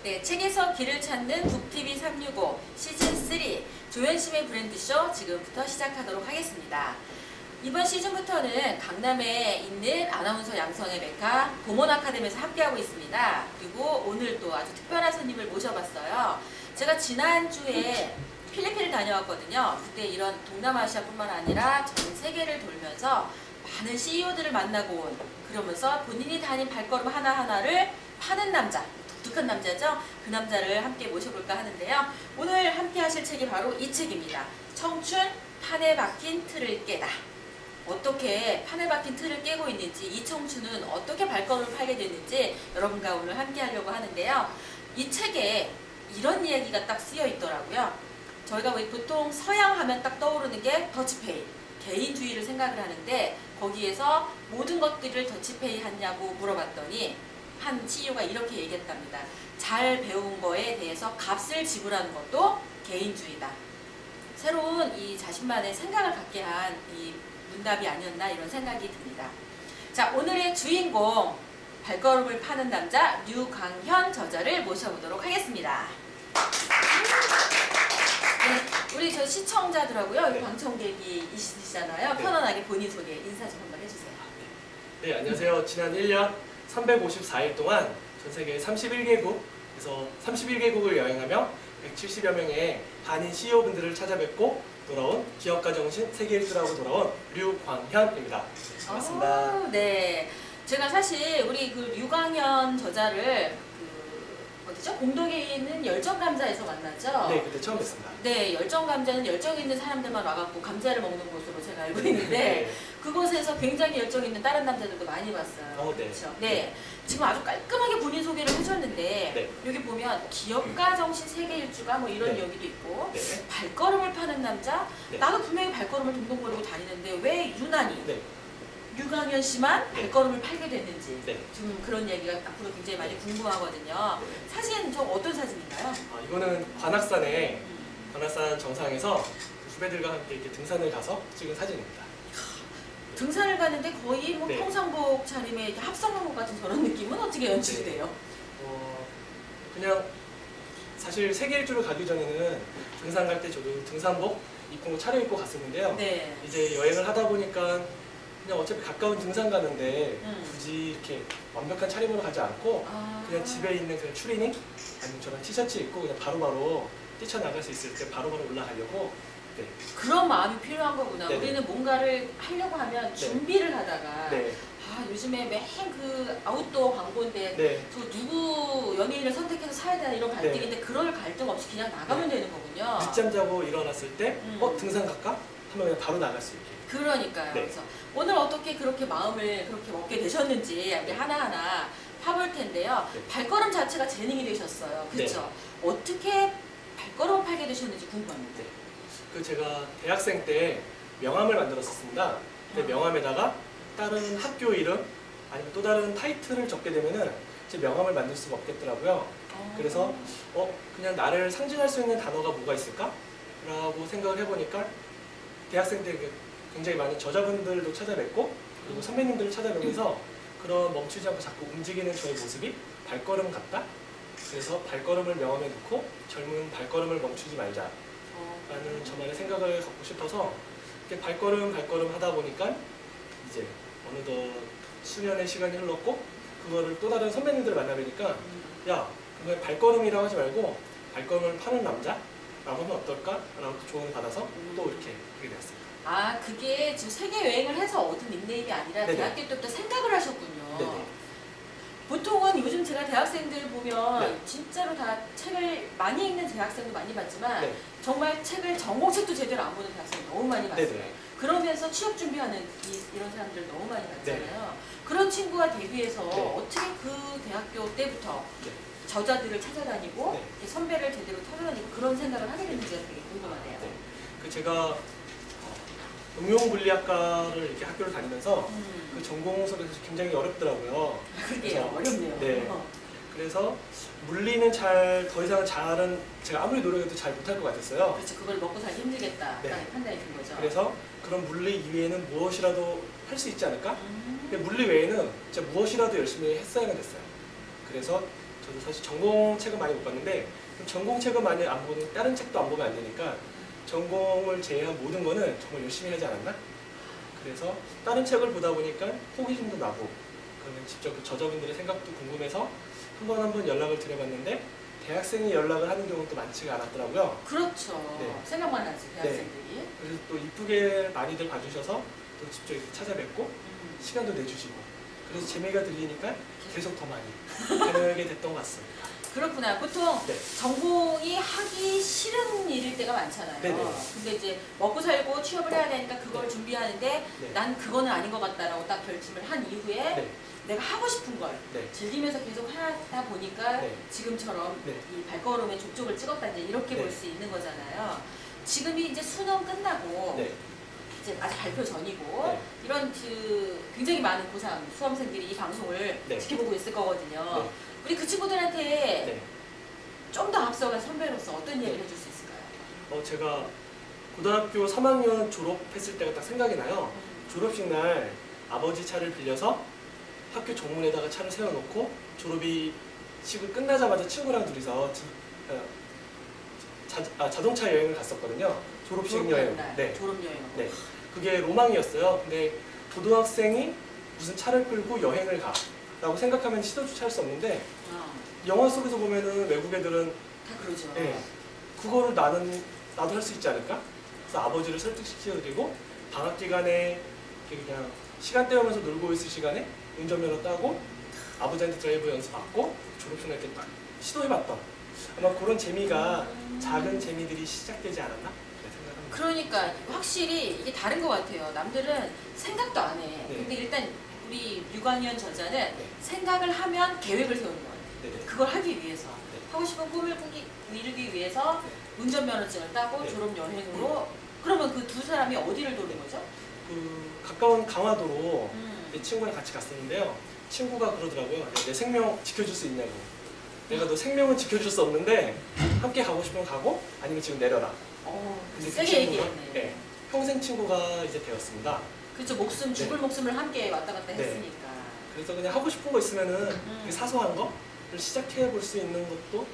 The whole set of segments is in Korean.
네, 책에서 길을 찾는 북TV 365 시즌3 조연심의 브랜드쇼 지금부터 시작하도록 하겠습니다. 이번 시즌부터는 강남에 있는 아나운서 양성의 메카 보몬 아카데미에서 함께하고 있습니다. 그리고 오늘 또 아주 특별한 손님을 모셔봤어요. 제가 지난주에 필리핀을 다녀왔거든요. 그때 이런 동남아시아뿐만 아니라 전 세계를 돌면서 많은 CEO들을 만나고 온, 그러면서 본인이 다닌 발걸음 하나하나를 파는 남자, 독특한 남자죠. 그 남자를 함께 모셔볼까 하는데요. 오늘 함께 하실 책이 바로 이 책입니다. 청춘 판에 박힌 틀을 깨다. 어떻게 판에 박힌 틀을 깨고 있는지, 이 청춘은 어떻게 발걸음을 팔게 됐는지 여러분과 오늘 함께 하려고 하는데요. 이 책에 이런 이야기가 딱 쓰여 있더라고요. 저희가 보통 서양 하면 딱 떠오르는 게 더치페이, 개인주의를 생각을 하는데, 거기에서 모든 것들을 더치페이 하냐고 물어봤더니 한 CEO가 이렇게 얘기했답니다. 잘 배운 거에 대해서 값을 지불하는 것도 개인주의다. 새로운 이 자신만의 생각을 갖게 한 이 문답이 아니었나, 이런 생각이 듭니다. 자, 오늘의 주인공, 발걸음을 파는 남자 류광현 저자를 모셔보도록 하겠습니다. 네, 우리 저 시청자들하고요, 네. 방청객이 있으시잖아요. 네. 편안하게 본인 소개, 인사 좀 한번 해주세요. 네, 안녕하세요. 지난 1년 354일 동안 전 세계 31개국에서 31개국을 여행하며 170여 명의 한인 CEO분들을 찾아뵙고 돌아온 기업가 정신 세계 일주라고 돌아온 류광현입니다. 반갑습니다. 네, 제가 사실 우리 그 류광현 저자를 어디죠? 공동에 있는 열정감자에서 만났죠? 네, 그때 처음 뵀습니다. 네, 열정감자는 열정 있는 사람들만 와갖고 감자를 먹는 곳으로 제가 알고 있는데 네. 그곳에서 굉장히 열정 있는 다른 남자들도 많이 봤어요. 네. 그렇죠? 네. 지금 아주 깔끔하게 본인 소개를 해줬는데 네. 여기 보면 기업가 정신 세계 일주가 뭐 이런 네. 여기도 있고 네. 발걸음을 파는 남자. 네. 나도 분명히 발걸음을 동동거리고 다니는데 왜 유난히 네. 류광현 씨만 네. 발걸음을 팔게 됐는지 네. 좀 그런 얘기가 앞으로 굉장히 많이 궁금하거든요. 네. 사진 저 어떤 사진인가요? 이거는 관악산에 관악산 정상에서 후배들과 함께 이렇게 등산을 가서 찍은 사진입니다. 등산을 가는데 거의 뭐 네. 평상복 차림에 이렇게 합성한것 같은 저런 느낌은 어떻게 연출이 네. 돼요? 그냥 사실 세계 일주를 가기 전에는 등산 갈 때 저도 등산복 입고 차려입고 갔었는데요. 네. 이제 여행을 하다 보니까 그냥 어차피 가까운 등산 가는데 굳이 이렇게 완벽한 차림으로 가지 않고 그냥 집에 있는 그냥 추리닝 아니면 저런 티셔츠 입고 그냥 바로바로 뛰쳐나갈 수 있을 때 바로바로 올라가려고. 네. 그런 마음이 필요한 거구나. 네네. 우리는 뭔가를 하려고 하면 준비를 하다가 네. 요즘에 맨 그 아웃도어 광고인데 네. 저 누구 연예인을 선택해서 사야 되나 이런 갈등인데 그럴 갈등 없이 그냥 나가면 되는 거군요. 늦잠 자고 일어났을 때 등산 갈까? 하면 그냥 바로 나갈 수 있게. 그러니까요. 네. 그래서 오늘 어떻게 그렇게 마음을 그렇게 먹게 되셨는지 이렇게 하나하나 파볼 텐데요. 네. 발걸음 자체가 재능이 되셨어요. 그렇죠? 어떻게 발걸음을 팔게 되셨는지 궁금합니다. 그 제가 대학생 때 명함을 만들었었습니다. 근데 명함에다가 다른 학교 이름 아니면 또 다른 타이틀을 적게 되면은 제 명함을 만들 수가 없겠더라고요. 그래서 그냥 나를 상징할 수 있는 단어가 뭐가 있을까? 라고 생각을 해보니까 대학생 때 굉장히 많은 저자분들도 찾아뵙고 그리고 선배님들을 찾아뵈면서 그런 멈추지 않고 자꾸 움직이는 저의 모습이 발걸음 같다? 그래서 발걸음을 명함에 넣고 젊은 발걸음을 멈추지 말자 라는 저만의 생각을 갖고 싶어서 이렇게 발걸음 하다 보니까 이제 어느덧 수년의 시간이 흘렀고 그거를 또 다른 선배님들을 만나뵈니까 야, 그걸 발걸음이라고 하지 말고 발걸음을 파는 남자라고 하면 어떨까? 라고 조언을 받아서 또 이렇게 하게 되었습니다. 그게 지금 세계 여행을 해서 얻은 닉네임이 아니라 네네. 대학교 때부터 생각을 하셨군요. 네네. 보통은 요즘 제가 대학생들 보면 네. 진짜로 다 책을 많이 읽는 대학생도 많이 봤지만 네. 정말 책을 전공책도 제대로 안 보는 대학생 너무 많이 봤어요. 네네. 그러면서 취업 준비하는 이런 사람들 너무 많이 봤잖아요. 그런 친구가 데뷔해서 네. 어떻게 그 대학교 때부터 네. 저자들을 찾아다니고 네. 이렇게 선배를 제대로 찾아다니고 그런 생각을 하게 됐는지가 되게 궁금하네요. 네. 그 제가 응용물리학과를 이렇게 학교를 다니면서 그 전공 속에서 굉장히 어렵더라고요. 그게 그래서 어렵네요. 네. 그래서 물리는 더 이상 잘은 제가 아무리 노력해도 잘 못할 것 같았어요. 그렇죠. 그걸 먹고 살기 힘들겠다. 네. 판단이 든 거죠. 그래서 그런 물리 이외에는 무엇이라도 할 수 있지 않을까? 근데 물리 외에는 진짜 무엇이라도 열심히 했어야만 됐어요. 그래서 저도 사실 전공책은 많이 못 봤는데 전공책은 많이 안 보는 다른 책도 안 보면 안 되니까 전공을 제외한 모든 거는 정말 열심히 하지 않았나? 그래서 다른 책을 보다 보니까 호기심도 나고 그러면 직접 그 저자분들의 생각도 궁금해서 한 번 연락을 드려봤는데 대학생이 연락을 하는 경우는 또 많지가 않았더라고요. 그렇죠. 네. 생각만 하지 대학생들이. 그래서 또 이쁘게 많이들 봐주셔서 또 직접 이렇게 찾아뵙고 시간도 내주시고 그래서 재미가 들리니까 계속 더 많이 다녀오게 됐던 것 같습니다. 그렇구나. 보통 네. 전공이 하기 싫은 일일 때가 많잖아요. 네네. 근데 이제 먹고 살고 취업을 해야 되니까 그걸 네. 준비하는데 네. 난 그거는 아닌 것 같다라고 딱 결심을 한 이후에 네. 내가 하고 싶은 걸 네. 즐기면서 계속 하다 보니까 네. 지금처럼 네. 이 발걸음의 족적을 찍었다 이제 이렇게 네. 볼 수 있는 거잖아요. 지금이 이제 수능 끝나고 네. 이제 아직 발표 전이고 네. 이런 굉장히 많은 고3 수험생들이 이 방송을 네. 지켜보고 있을 거거든요. 네. 우리 그 친구들한테 네. 좀 더 앞서간 선배로서 어떤 얘기를 네. 해줄 수 있을까요? 제가 고등학교 3학년 졸업했을 때가 딱 생각이 나요. 졸업식 날 아버지 차를 빌려서 학교 정문에다가 차를 세워놓고 졸업이 시고 끝나자마자 친구랑 둘이서 자동차 여행을 갔었거든요. 졸업식 여행. 네. 졸업여행. 네. 그게 로망이었어요. 근데 고등학생이 무슨 차를 끌고 여행을 가 라고 생각하면 시도조차 할 수 없는데 영화 속에서 보면은 외국 애들은 다 그러죠. 네, 그거를 나도 할 수 있지 않을까? 그래서 아버지를 설득시켜드리고 방학 기간에 이렇게 그냥 시간 때우면서 놀고 있을 시간에 운전면허 따고 아버지한테 드라이브 연습 받고 졸업식 날 이렇게 딱 시도해봤던 아마 그런 재미가 작은 재미들이 시작되지 않았나? 네, 생각합니다. 그러니까 확실히 이게 다른 것 같아요. 남들은 생각도 안 해. 네. 근데 일단 우리 유광현 저자는 네. 생각을 하면 계획을 세우는 것 같아요. 네네. 그걸 하기 위해서. 네. 하고 싶은 꿈을 이루기 위해서 네. 운전면허증을 따고 네. 졸업여행으로 그러면 그 두 사람이 어디를 도는 거죠? 그 가까운 강화도로 음. 내 친구랑 같이 갔었는데요. 친구가 그러더라고요. 내 생명 지켜줄 수 있냐고. 내가 너 생명은 지켜줄 수 없는데 함께 가고 싶으면 가고 아니면 지금 내려라. 근데 그 세게 친구가 얘기했네. 네, 평생 친구가 이제 되었습니다. 그렇죠. 목숨, 죽을 네. 목숨을 함께 왔다 갔다 네. 했으니까. 그래서 그냥 하고 싶은 거 있으면은 되게 사소한 거를 시작해 볼 수 있는 것도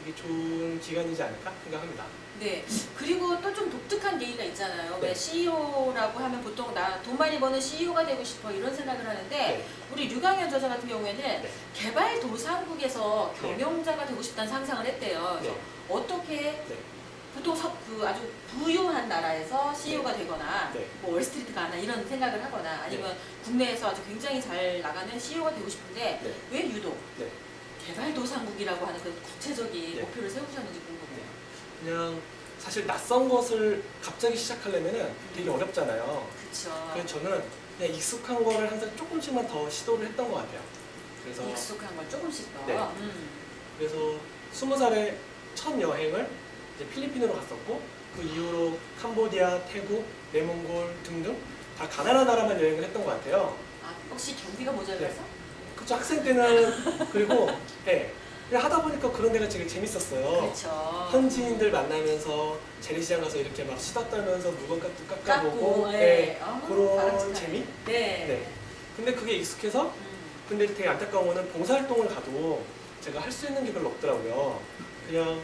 되게 좋은 기간이지 않을까 생각합니다. 네. 그리고 또 좀 독특한 계기가 있잖아요. 네. 왜 CEO라고 하면 보통 나 돈 많이 버는 CEO가 되고 싶어 이런 생각을 하는데 네. 우리 류강현 저자 같은 경우에는 네. 개발도상국에서 네. 경영자가 되고 싶다는 상상을 했대요. 그래서 네. 어떻게 네. 보통 그 아주 부유한 나라에서 CEO가 되거나 네. 뭐 월스트리트 가나 이런 생각을 하거나 아니면 국내에서 아주 굉장히 잘 나가는 CEO가 되고 싶은데 네. 왜 유독 네. 개발도상국이라고 하는 그 구체적인 네. 목표를 세우셨는지 궁금해요. 그냥 사실 낯선 것을 갑자기 시작하려면은 되게 어렵잖아요. 그렇죠. 그래서 저는 그냥 익숙한 거를 항상 조금씩만 더 시도를 했던 것 같아요. 그래서 익숙한 걸 조금씩 더. 네. 그래서 20살에 첫 여행을 이제 필리핀으로 갔었고 그 이후로 캄보디아, 태국, 내몽골 등등 다 가난한 나라만 여행을 했던 것 같아요. 아, 혹시 경비가 모자라서? 그쵸, 학생 때는 그리고 네, 그냥 하다 보니까 그런 데가 되게 재밌었어요. 그렇죠. 현지인들 만나면서 재래시장 가서 이렇게 막 수다 떨면서 물건 깎아보고 깎고, 네, 네. 아, 그런 바람직하네. 재미? 네. 네. 근데 그게 익숙해서 근데 되게 안타까운 거는 봉사활동을 가도 제가 할 수 있는 게 별로 없더라고요. 그냥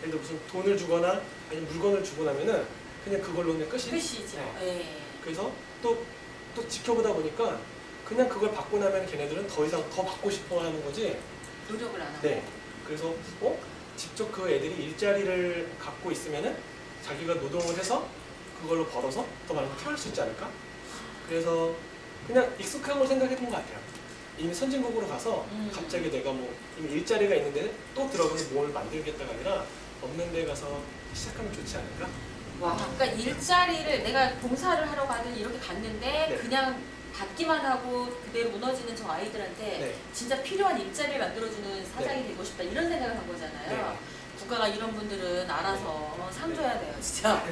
예를 들어 무슨 돈을 주거나 아니면 물건을 주고 나면은 그냥 그걸로 그냥 끝이. 끝이죠. 네. 네. 그래서 또 지켜보다 보니까 그냥 그걸 받고 나면 걔네들은 더 이상 더 받고 싶어 하는 거지. 노력을 안 하고. 네. 그래서 직접 그 애들이 일자리를 갖고 있으면은 자기가 노동을 해서 그걸로 벌어서 더 많이 키울 수 있지 않을까? 그래서 그냥 익숙한 걸 생각했던 것 같아요. 이미 선진국으로 가서 갑자기 내가 뭐 이미 일자리가 있는데 또 들어가서 뭘 만들겠다가 아니라 없는 데 가서 시작하면 좋지 않을까? 와, 그러니까 일자리를 내가 봉사를 하러 가든 이렇게 갔는데 네. 그냥 받기만 하고 그대로 무너지는 저 아이들한테 네. 진짜 필요한 일자리를 만들어주는 사장이 네. 되고 싶다 이런 생각을 한 거잖아요. 네. 국가가 이런 분들은 알아서 상 줘야 돼요, 진짜.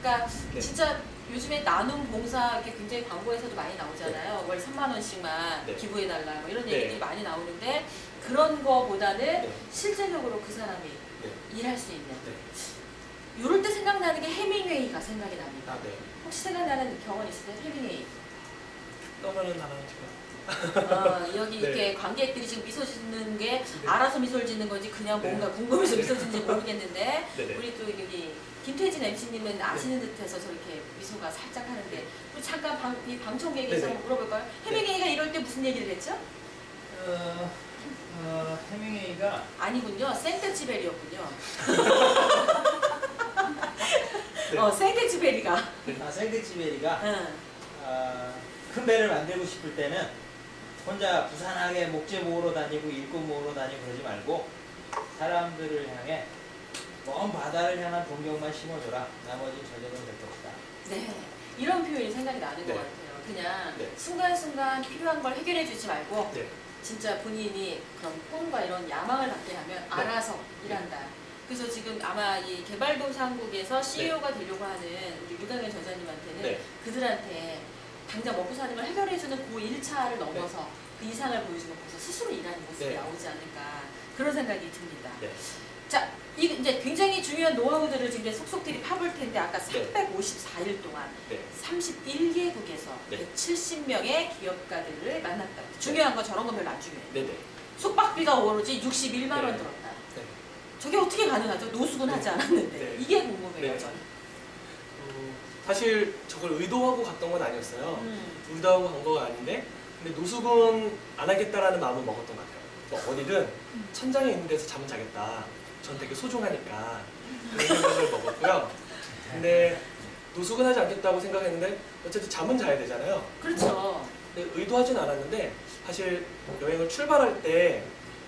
그러니까 네. 진짜 요즘에 나눔 봉사 이렇게 굉장히 광고에서도 많이 나오잖아요. 월 3만 원씩만 네. 기부해달라 뭐 이런 네. 얘기들이 많이 나오는데 그런 거보다는 네. 실제적으로 그 사람이 네. 일할 수 있는 네. 이럴 때 생각나는 게 해밍웨이가 생각이 납니다. 네. 혹시 생각나는 경험 있으세요? 해밍웨이. 떠나는 단어는 제가 여기 네. 이렇게 관객들이 지금 미소 짓는 게 네. 알아서 미소를 짓는 건지 그냥 네. 뭔가 궁금해서 미소 짓는지 모르겠는데 네네. 우리 또 여기 김태진 MC님은 아시는 듯해서 저렇게 미소가 살짝 하는데 우리 잠깐 이 방청객에서 네네. 한번 물어볼까요? 해밍웨이가 이럴 때 무슨 얘기를 했죠? 해밍웨이가 아니군요. 생테치베리였군요. 네. 생테치베리가. 생텍쥐베리가 응. 큰 배를 만들고 싶을 때는 혼자 부산하게 목재 모으러 다니고 일꾼 모으러 다니고 그러지 말고 사람들을 향해 먼 바다를 향한 동경만 심어줘라. 나머지는 저절로 될 것이다. 네. 이런 표현이 생각이 나는 네. 것 같아요. 그냥 네. 순간순간 필요한 걸 해결해 주지 말고 네. 진짜 본인이 그런 꿈과 이런 야망을 갖게 하면 알아서 일한다. 그래서 지금 아마 이 개발도상국에서 CEO가 되려고 하는 우리 유강현 저자님한테는 네. 그들한테 당장 먹고 사는 걸 해결해주는 그 1차를 넘어서 그 이상을 보여주는 곳에서 스스로 일하는 모습이 네. 나오지 않을까 그런 생각이 듭니다. 네. 자, 이제 굉장히 중요한 노하우들을 지금 속속들이 파볼 텐데 아까 네. 354일 동안 네. 31개국에서 네. 170명의 기업가들을 만났다. 중요한 건 저런 건 별로 안 중요해요. 네네. 숙박비가 오로지 61만 원 네. 들었다. 네. 저게 어떻게 가능하죠? 노숙은 네. 하지 않았는데. 네. 이게 궁금해요, 네. 저는. 사실 저걸 의도하고 갔던 건 아니었어요. 음. 의도하고 간 건 아닌데, 근데 노숙은 안 하겠다라는 마음을 먹었던 것 같아요. 뭐 어디든 천장에 있는 데서 잠은 자겠다. 전 되게 소중하니까 그런 생각을 먹었고요. 근데 노숙은 하지 않겠다고 생각했는데 어쨌든 잠은 자야 되잖아요. 그렇죠. 근데 의도하진 않았는데 사실 여행을 출발할 때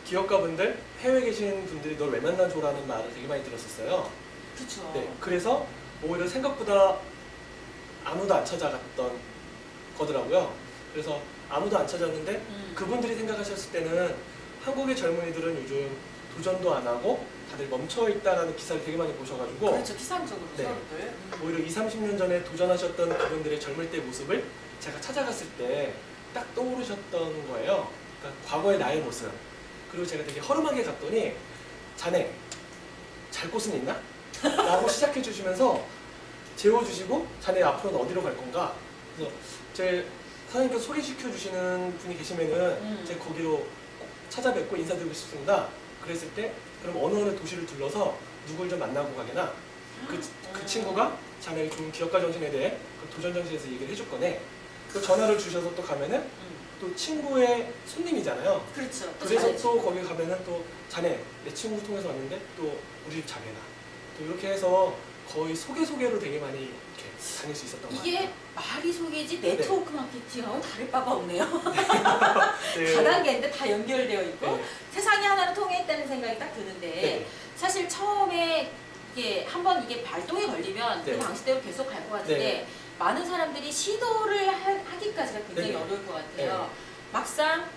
기업가분들, 해외에 계신 분들이 널 왜 만나줘라는 말을 되게 많이 들었었어요. 그렇죠. 네, 그래서 오히려 생각보다 아무도 안 찾아갔던 거더라고요. 그래서 아무도 안 찾았는데 그분들이 생각하셨을 때는 한국의 젊은이들은 요즘 도전도 안 하고 다들 멈춰 있다라는 기사를 되게 많이 보셔가지고 그렇죠. 피상적으로 네. 서로들. 오히려 20, 30년 전에 도전하셨던 그분들의 젊을 때 모습을 제가 찾아갔을 때 딱 떠오르셨던 거예요. 그러니까 과거의 나의 모습. 그리고 제가 되게 허름하게 갔더니 자네 잘 곳은 있나? 라고 시작해 주시면서 재워주시고 자네 앞으로는 어디로 갈 건가? 그래서 제 사장님께서 소개시켜 주시는 분이 계시면은 제가 거기로 꼭 찾아뵙고 인사드리고 싶습니다. 그랬을 때 그럼 어느 도시를 둘러서 누굴 좀 만나고 가게나 그 친구가 자네의 좋은 기업가 정신에 대해 그 도전 정신에서 얘기를 해줄 거네. 또 전화를 주셔서 또 가면은 또 친구의 손님이잖아요. 그렇죠. 또 그래서 잘해줘. 또 거기 가면은 또 자네 내 친구 통해서 왔는데 또 우리 집 자네나 또 이렇게 해서 거의 소개로 되게 많이 이렇게 다닐 수 있었던 것 같아요. 이게 말이 소개지 네트워크 마케팅하고는 다를 바가 없네요. 네. 다단계인데 다 연결되어 있고 네. 세상이 하나로 통했다는 생각이 딱 드는데 네. 사실 처음에 이게 한번 이게 발동이 걸리면 네. 그 방식대로 계속 갈 것 같은데 네. 많은 사람들이 시도를 하기까지가 굉장히 네. 어려울 것 같아요. 네. 막상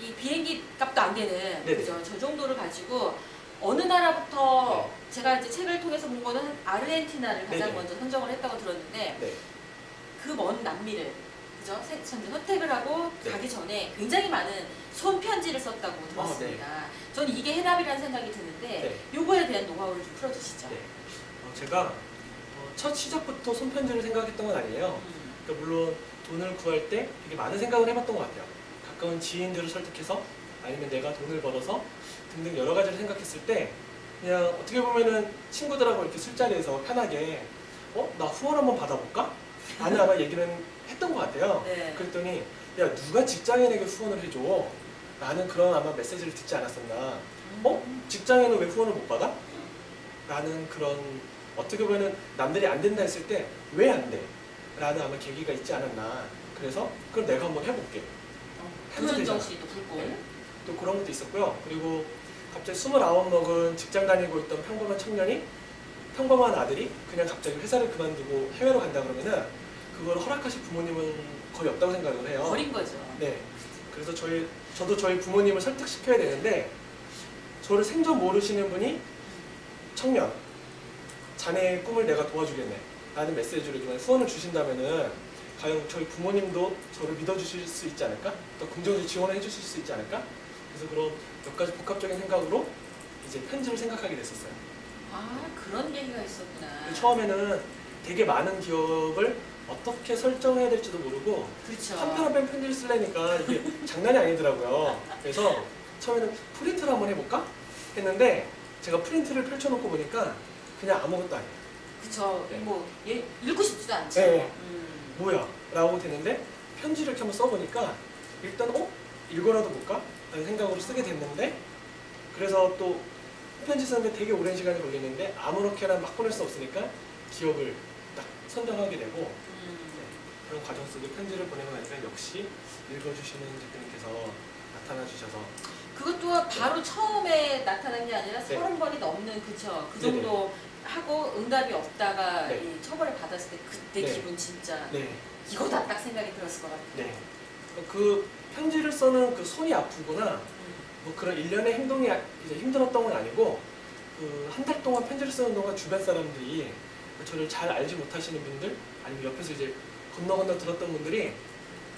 이 비행기 값도 안 되는 네. 그죠? 저 정도를 가지고 어느 나라부터 네. 제가 이제 책을 통해서 본 거는 아르헨티나를 가장 네. 먼저 선정을 했다고 들었는데 네. 그 먼 남미를 그죠? 선택을 하고 네. 가기 전에 굉장히 많은 손편지를 썼다고 들었습니다. 저는 이게 해답이라는 생각이 드는데 네. 요거에 대한 노하우를 좀 풀어주시죠. 네. 제가 첫 시작부터 손편지를 생각했던 건 아니에요. 그러니까 물론 돈을 구할 때 되게 많은 생각을 해봤던 것 같아요. 가까운 지인들을 설득해서 아니면 내가 돈을 벌어서 등등 여러 가지를 생각했을 때 그냥 어떻게 보면은 친구들하고 이렇게 술자리에서 편하게 나 후원 한번 받아볼까? 라는 아마 얘기는 했던 것 같아요. 네. 그랬더니 야 누가 직장인에게 후원을 해줘? 라는 그런 아마 메시지를 듣지 않았었나. 직장에는 왜 후원을 못 받아? 라는 그런 어떻게 보면 남들이 안 된다 했을 때 왜 안 돼? 라는 아마 계기가 있지 않았나. 그래서 그럼 내가 한번 해볼게. 도전정 씨도 불고. 네. 또 그런 것도 있었고요. 그리고 갑자기 29 먹은 직장 다니고 있던 평범한 청년이 평범한 아들이 그냥 갑자기 회사를 그만두고 해외로 간다 그러면은 그걸 허락하실 부모님은 거의 없다고 생각을 해요. 버린 거죠. 네. 그래서 저도 저희 부모님을 설득시켜야 되는데 저를 생전 모르시는 분이 청년, 자네의 꿈을 내가 도와주겠네 라는 메시지를 좀 후원을 주신다면은 과연 저희 부모님도 저를 믿어주실 수 있지 않을까? 또 긍정적으로 지원을 해주실 수 있지 않을까? 그래서 그런 몇 가지 복합적인 생각으로 이제 편지를 생각하게 됐었어요. 아 그런 계기가 있었구나. 처음에는 되게 많은 기업을 어떻게 설정해야 될지도 모르고 그렇죠. 한편한편 편지를 쓰려니까 이게 장난이 아니더라고요. 그래서 처음에는 프린트를 한번 해볼까? 했는데 제가 프린트를 펼쳐놓고 보니까 그냥 아무것도 아니에요. 그쵸. 네. 뭐 얘 읽고 싶지도 않죠. 네. 뭐야? 라고 되는데 편지를 이렇게 한번 써보니까 일단 읽어라도 볼까? 라는 생각으로 쓰게 됐는데 그래서 또 편지 쓰는데 되게 오랜 시간이 걸리는데 아무렇게나 막 보낼 수 없으니까 기억을 딱 선정하게 되고 그런 과정 속에 편지를 보내고 나니까 역시 읽어주시는 대표님께서 나타나 주셔서 그것도 바로 처음에 나타난 게 아니라 네. 30번이 넘는 그쵸. 그 네네. 정도 하고 응답이 없다가 네. 이 처벌을 받았을 때 그때 네. 기분 진짜 네, 이거다 딱 생각이 들었을 것 같아요. 네. 그 편지를 써는 그 손이 아프거나 뭐 그런 일련의 행동이 이제 힘들었던 건 아니고 그 한 달 동안 편지를 쓰는 동안 주변 사람들이 저를 잘 알지 못하시는 분들 아니면 옆에서 이제 건너 들었던 분들이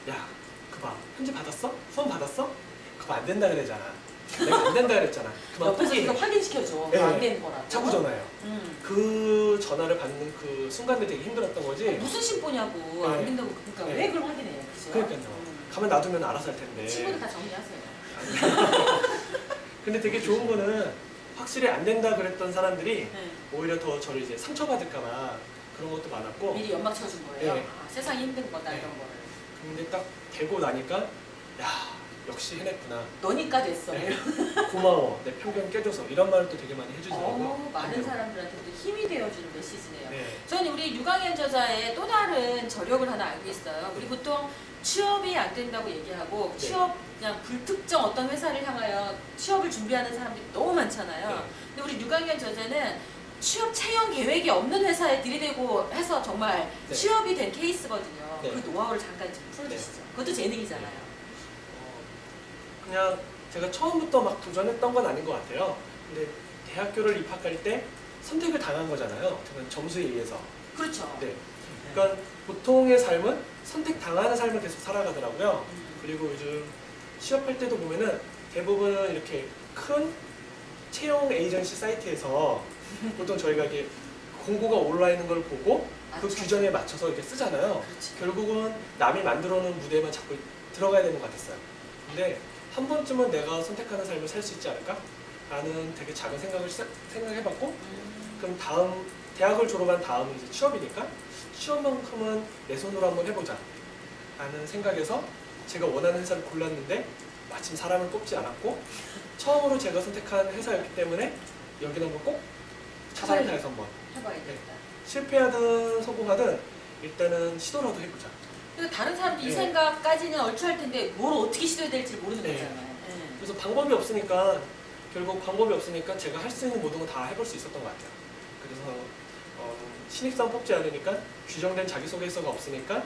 야, 그봐 편지 받았어? 수험 받았어? 그거 안 된다 그러잖아. 내가 안 된다 그랬잖아. 그만 옆에서 포기해. 그거 확인시켜줘. 네. 안 되는 거라고. 자꾸 전화해요. 그 전화를 받는 그 순간도 되게 힘들었던 거지. 무슨 신보냐고 안 네. 된다고 그러니까 네. 왜 그걸 확인해요? 그죠? 그러니까요. 가만 놔두면 알아서 할 텐데. 친구들 다 정리하세요. 근데 되게 좋은 거는 확실히 안 된다 그랬던 사람들이 네. 오히려 더 저를 이제 상처받을까봐 그런 것도 많았고. 미리 연막 쳐준 거예요. 네. 아, 세상이 힘든 거다 네. 이런 거를. 근데 딱 되고 나니까 야, 역시 해냈구나. 너니까 됐어. 네. 고마워. 내 편견 깨줘서 이런 말을 또 되게 많이 해주더라고요. 많은 반대로. 사람들한테도 힘이 되어주는 메시지네요. 네. 저는 우리 유강현 저자의 또 다른 저력을 하나 알고 있어요. 우리 보통 취업이 안 된다고 얘기하고 네. 취업 그냥 불특정 어떤 회사를 향하여 취업을 준비하는 사람들이 너무 많잖아요. 네. 근데 우리 유강현 저자는 취업 채용 계획이 없는 회사에 들이대고 해서 정말 네. 취업이 된 케이스거든요. 네. 그 노하우를 잠깐 좀 풀어주시죠. 그것도 재능이잖아요. 그냥 제가 처음부터 막 도전했던 건 아닌 것 같아요. 근데 대학교를 입학할 때 선택을 당한 거잖아요. 저는 점수에 의해서. 그렇죠. 네. 그러니까 보통의 삶은 선택당하는 삶을 계속 살아가더라고요. 그리고 요즘 취업할 때도 보면은 대부분 이렇게 큰 채용 에이전시 사이트에서 보통 저희가 이게 공고가 올라 있는 걸 보고 그 맞죠. 규정에 맞춰서 이렇게 쓰잖아요. 그렇지. 결국은 남이 만들어 놓은 무대만 자꾸 들어가야 되는 것 같았어요. 근데 한 번쯤은 내가 선택하는 삶을 살 수 있지 않을까? 라는 되게 작은 생각을 생각해봤고 그럼 다음 대학을 졸업한 다음은 이제 취업이니까 취업만큼은 내 손으로 한번 해보자 라는 생각에서 제가 원하는 회사를 골랐는데 마침 사람을 뽑지 않았고 처음으로 제가 선택한 회사였기 때문에 여기는 한번 꼭 최선을 다해서 한번 해봐야겠다. 실패하든 성공하든 일단은 시도라도 해보자. 그러니까 다른 사람도 이 네. 생각까지는 얼추할 텐데 뭘 어떻게 시도해야 될지 모르는 네. 거잖아요. 네. 그래서 방법이 없으니까 결국 방법이 없으니까 제가 할 수 있는 모든 걸 다 해볼 수 있었던 것 같아요. 그래서 신입사원 뽑지 않으니까 규정된 자기소개서가 없으니까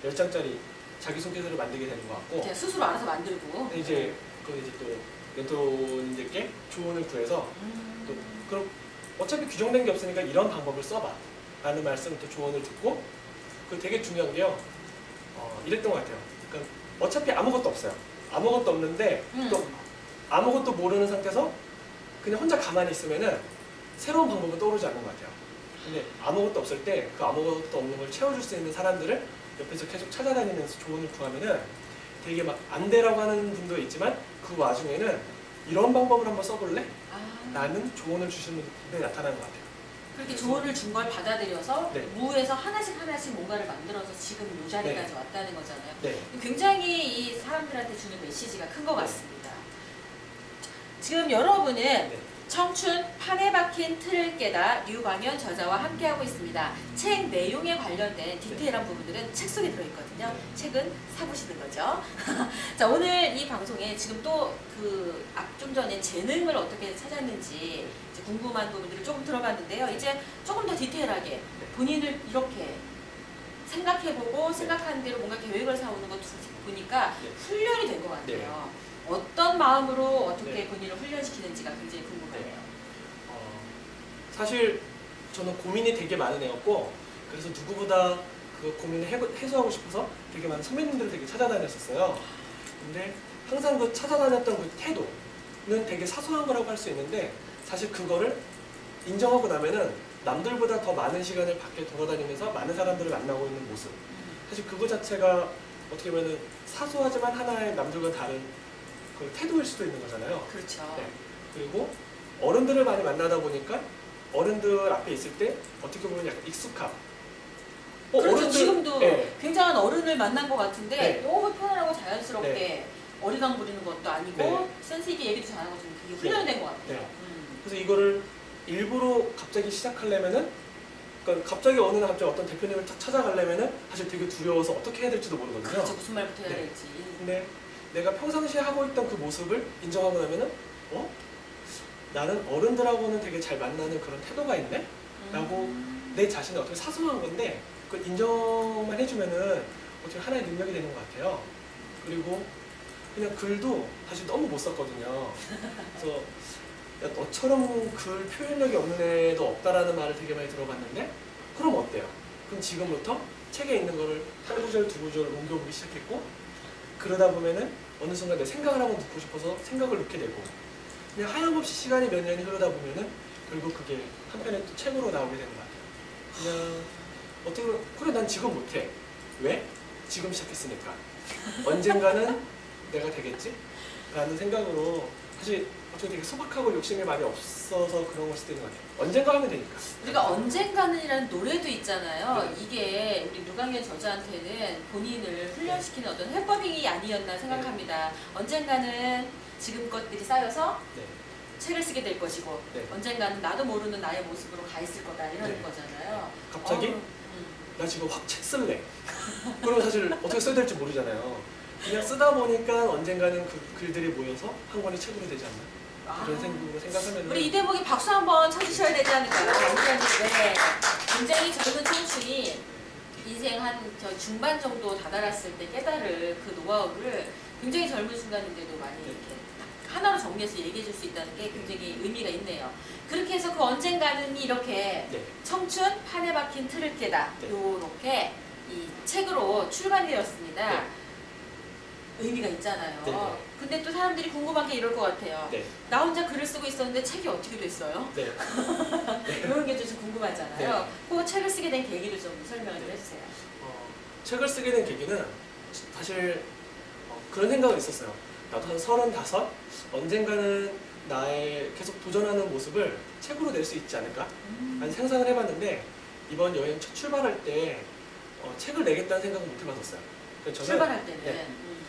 10장짜리 자기소개서를 만들게 되는 것 같고 그냥 스스로 알아서 만들고. 이제 그 이제 또 멘토님들께 조언을 구해서 또 그럼 어차피 규정된 게 없으니까 이런 방법을 써봐 라는 말씀을 또 조언을 듣고 그 되게 중요한 게요. 이랬던 것 같아요. 그러니까 어차피 아무것도 없어요. 아무것도 없는데 또 아무것도 모르는 상태에서 그냥 혼자 가만히 있으면은 새로운 방법은 떠오르지 않는 것 같아요. 근데 아무것도 없을 때 그 아무것도 없는 걸 채워줄 수 있는 사람들을 옆에서 계속 찾아다니면서 조언을 구하면은 되게 막 안 되라고 하는 분도 있지만 그 와중에는 이런 방법을 한번 써볼래? 라는 조언을 주시는 분들이 나타나는 것 같아요. 그렇게 그래서- 조언을 준 걸 받아들여서 네. 무에서 하나씩 뭔가를 만들어서 지금 이 자리까지 네. 왔다는 거잖아요. 네. 굉장히 이 사람들한테 주는 메시지가 큰 것 네. 같습니다. 지금 여러분은 네. 청춘 판에 박힌 틀을 깨다 유광현 저자와 함께하고 있습니다. 책 내용에 관련된 디테일한 부분들은 책 속에 들어있거든요. 네. 책은 사보시는 거죠. 자, 오늘 이 방송에 지금 또 좀 전에 재능을 어떻게 찾았는지 이제 궁금한 부분들을 조금 들어봤는데요. 이제 조금 더 디테일하게 본인을 이렇게 생각해보고 생각하는 대로 뭔가 계획을 세우는 거 보니까 네. 훈련이 된 것 같아요. 어떤 마음으로 어떻게 네. 본인을 훈련시키는지가 굉장히 궁금하네요. 사실 저는 고민이 되게 많은 애였고 그래서 누구보다 그 고민을 해소하고 싶어서 되게 많은 선배님들을 되게 찾아다녔었어요. 근데 항상 그 찾아다녔던 그 태도는 되게 사소한 거라고 할 수 있는데 사실 그거를 인정하고 나면은 남들보다 더 많은 시간을 밖에 돌아다니면서 많은 사람들을 만나고 있는 모습. 사실 그거 자체가 어떻게 보면 사소하지만 하나의 남들과 다른 그 태도일 수도 있는 거잖아요. 그렇죠. 네. 그리고 어른들을 많이 만나다 보니까 어른들 앞에 있을 때 어떻게 보면 약간 익숙함. 그렇죠. 지금도 네. 굉장한 어른을 만난 것 같은데 네. 너무 편안하고 자연스럽게 네. 어리광 부리는 것도 아니고 네. 센스 있게 얘기도 잘하고 좀 그게 훈련된 것 같아요. 네. 그래서 이거를 일부러 갑자기 시작하려면은, 그러니까 갑자기 어느 날 갑자기 어떤 대표님을 딱 찾아가려면은 사실 되게 두려워서 어떻게 해야 될지도 모르거든요. 그렇죠. 무슨 말부터 해야 네. 될지. 근데 내가 평상시에 하고 있던 그 모습을 인정하고 나면은 나는 어른들하고는 되게 잘 만나는 그런 태도가 있네? 라고 내 자신을 어떻게 사소한 건데 그걸 인정만 해주면은 어떻게 하나의 능력이 되는 것 같아요. 그리고 그냥 글도 사실 너무 못 썼거든요. 그래서 야, 너처럼 글 표현력이 없는 애도 없다라는 말을 되게 많이 들어봤는데 그럼 어때요? 그럼 지금부터 책에 있는 거를 한 구절 두 구절 옮겨보기 시작했고 그러다 보면은 어느 순간 내 생각을 한번 넣고 싶어서 생각을 넣게 되고 그냥 하염없이 시간이 몇 년이 흐르다 보면은 결국 그게 한편의 또 책으로 나오게 되는 것 같아요. 그냥 어떻게 보면 그래 난 지금 못해. 왜? 지금 시작했으니까. 언젠가는 내가 되겠지? 라는 생각으로 사실 어떻게 되게 소박하고 욕심이 많이 없어서 그런 걸 수도 있는 것 같아요. 언젠가 하면 되니까. 우리가 언젠가는이라는 노래도 있잖아요. 네. 이게 우리 누강현 저자한테는 본인을 훈련시키는 어떤 해법이 아니었나 생각합니다. 언젠가는 지금 것들이 쌓여서 네. 책을 쓰게 될 것이고 네. 언젠가는 나도 모르는 나의 모습으로 가 있을 거다 이런 네. 거잖아요. 갑자기 나 지금 확 책 쓸래. 그럼 사실 어떻게 써야 될지 모르잖아요. 그냥 쓰다 보니까 언젠가는 그 글들이 모여서 한 권의 책으로 되지 않나. 그런 생각으로 생각하면 우리 이 대목이 박수 한번 쳐주셔야 되지 않을까요? 네. 굉장히 젊은 청춘이 인생 한 저 중반 정도 다다랐을 때 깨달을 그 노하우를 굉장히 젊은 순간인데도 많이 이렇게 하나로 정리해서 얘기해 줄 수 있다는 게 굉장히 의미가 있네요. 그렇게 해서 그 언젠가는 이렇게 네. 청춘 판에 박힌 틀을 깨다 네. 요렇게 이 책으로 출간이 되었습니다. 네. 의미가 있잖아요. 네, 네. 근데 또 사람들이 궁금한 게 이럴 것 같아요. 네. 나 혼자 글을 쓰고 있었는데 책이 어떻게 됐어요? 네. 이런 게 좀 궁금하잖아요. 그 책을 쓰게 된 계기를 좀 설명을 좀 해주세요. 책을 쓰게 된 계기는 사실 그런 생각은 있었어요. 나도 한 35? 언젠가는 나의 계속 도전하는 모습을 책으로 낼 수 있지 않을까? 라는 상상을 해봤는데 이번 여행 첫 출발할 때 책을 내겠다는 생각은 못 해봤었어요. 그래서 저는 출발할 때는 네.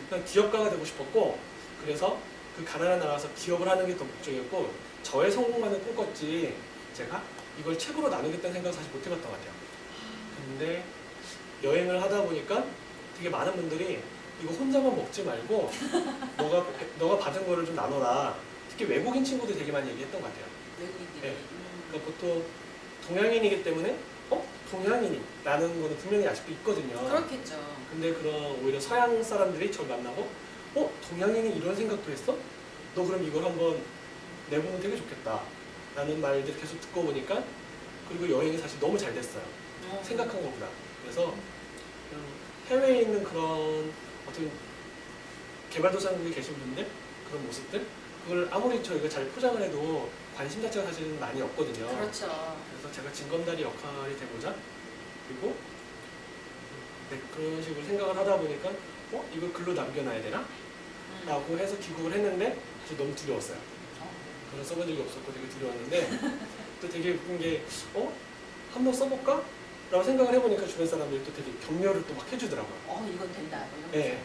그냥 기업가가 되고 싶었고 그래서 그 가나다 나가서 기업을 하는 게 더 목적이었고 저의 성공만을 꿈꿨지 제가 이걸 책으로 나누겠다는 생각은 사실 못 해봤던 것 같아요. 근데 여행을 하다 보니까 되게 많은 분들이 이거 혼자만 먹지 말고 너가 받은 거를 좀 나눠라. 특히 외국인 친구들 되게 많이 얘기했던 것 같아요. 외국인들이. 네. 그러니까 보통 동양인이기 때문에 동양인이 라는 거는 분명히 아직도 있거든요. 그렇겠죠. 근데 그런 오히려 서양 사람들이 저를 만나고 동양인이 이런 생각도 했어? 너 그럼 이걸 한번 내보면 되게 좋겠다 라는 말들 계속 듣고 보니까 그리고 여행이 사실 너무 잘 됐어요. 생각한 것보다. 그래서 해외에 있는 그런 어떤 개발도상국에 계신 분들 그런 모습들 그걸 아무리 저희가 잘 포장을 해도 관심 자체가 사실은 많이 없거든요. 그렇죠. 그래서 제가 징검다리 역할이 되고자 그리고 그런 식으로 생각을 하다 보니까 이걸 글로 남겨놔야 되나? 라고 해서 귀국을 했는데 사실 너무 두려웠어요. 그런 써본 적이 없었고 되게 두려웠는데 또 되게 웃긴 게 한번 써볼까? 라고 생각을 해보니까 주변 사람들이 또 되게 격려를 또 막 해주더라고요. 이건 된다. 뭐 이런 네.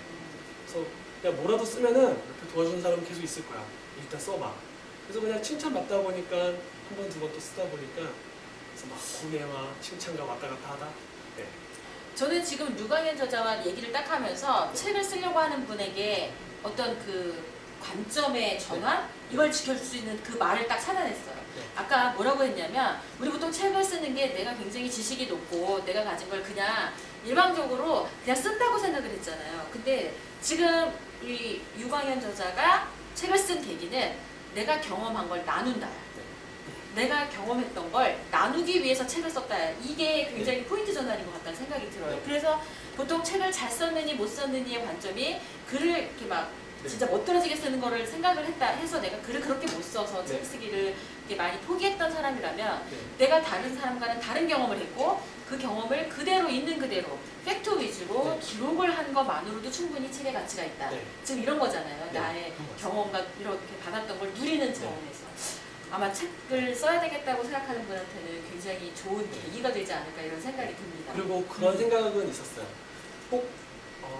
그래서 그냥 뭐라도 쓰면은 옆에 도와주는 사람은 계속 있을 거야. 일단 써봐. 그래서 그냥 칭찬 받다 보니까 한 번, 두 번 또 쓰다 보니까 그래서 막 고뇌와 칭찬과 왔다 갔다 하다. 네. 저는 지금 누강현 저자와 얘기를 딱 하면서 책을 쓰려고 하는 분에게 어떤 그 관점의 전환? 이걸 지켜줄 수 있는 그 말을 딱 찾아냈어요. 네. 아까 뭐라고 했냐면 우리 보통 책을 쓰는 게 내가 굉장히 지식이 높고 내가 가진 걸 그냥 일방적으로 그냥 쓴다고 생각을 했잖아요. 근데 지금 이 유광현 저자가 책을 쓴 계기는 내가 경험한 걸 나눈다. 내가 경험했던 걸 나누기 위해서 책을 썼다. 이게 굉장히 포인트 전환인 것 같다는 생각이 들어요. 네. 그래서 보통 책을 잘 썼느니 못 썼느니의 관점이 글을 이렇게 막 네. 진짜 멋들어지게 쓰는 거를 생각을 했다 해서 내가 글을 그렇게 못 써서 네. 책 쓰기를 이렇게 많이 포기했던 사람이라면 네. 내가 다른 사람과는 다른 경험을 했고 그 경험을 그대로 있는 그대로 팩트 위주로 네. 기록을 한 것만으로도 충분히 책의 가치가 있다. 네. 지금 이런 거잖아요. 네. 나의 그런 것 같습니다. 경험과 이렇게 받았던 걸 누리는 차원에서 아마 책을 써야 되겠다고 생각하는 분한테는 굉장히 좋은 계기가 되지 않을까 이런 생각이 듭니다. 그리고 그런 생각은 있었어요. 꼭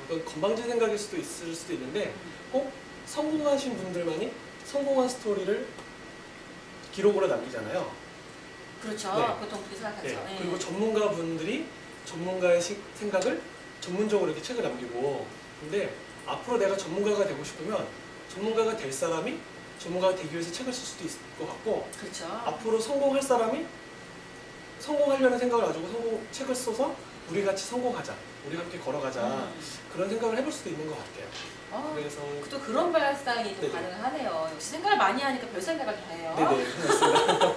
이건 건방진 생각일 수도 있을 수도 있는데 꼭 성공하신 분들만이 성공한 스토리를 기록으로 남기잖아요. 그렇죠. 네. 보통 그렇게 생각하죠. 네. 네. 그리고 전문가분들이 전문가의 생각을 전문적으로 이렇게 책을 남기고 근데 앞으로 내가 전문가가 되고 싶으면 전문가가 될 사람이 전문가가 되기 위해서 책을 쓸 수도 있을 것 같고 그렇죠. 앞으로 성공할 사람이 성공하려는 생각을 가지고 책을 써서 우리 같이 성공하자, 우리 함께 걸어가자 그런 생각을 해볼 수도 있는 것 같아요. 그래서 또 그런 발상이 또 네네. 가능하네요. 역시 생각을 많이 하니까 별 생각을 다 해요. 네네 그렇습니다.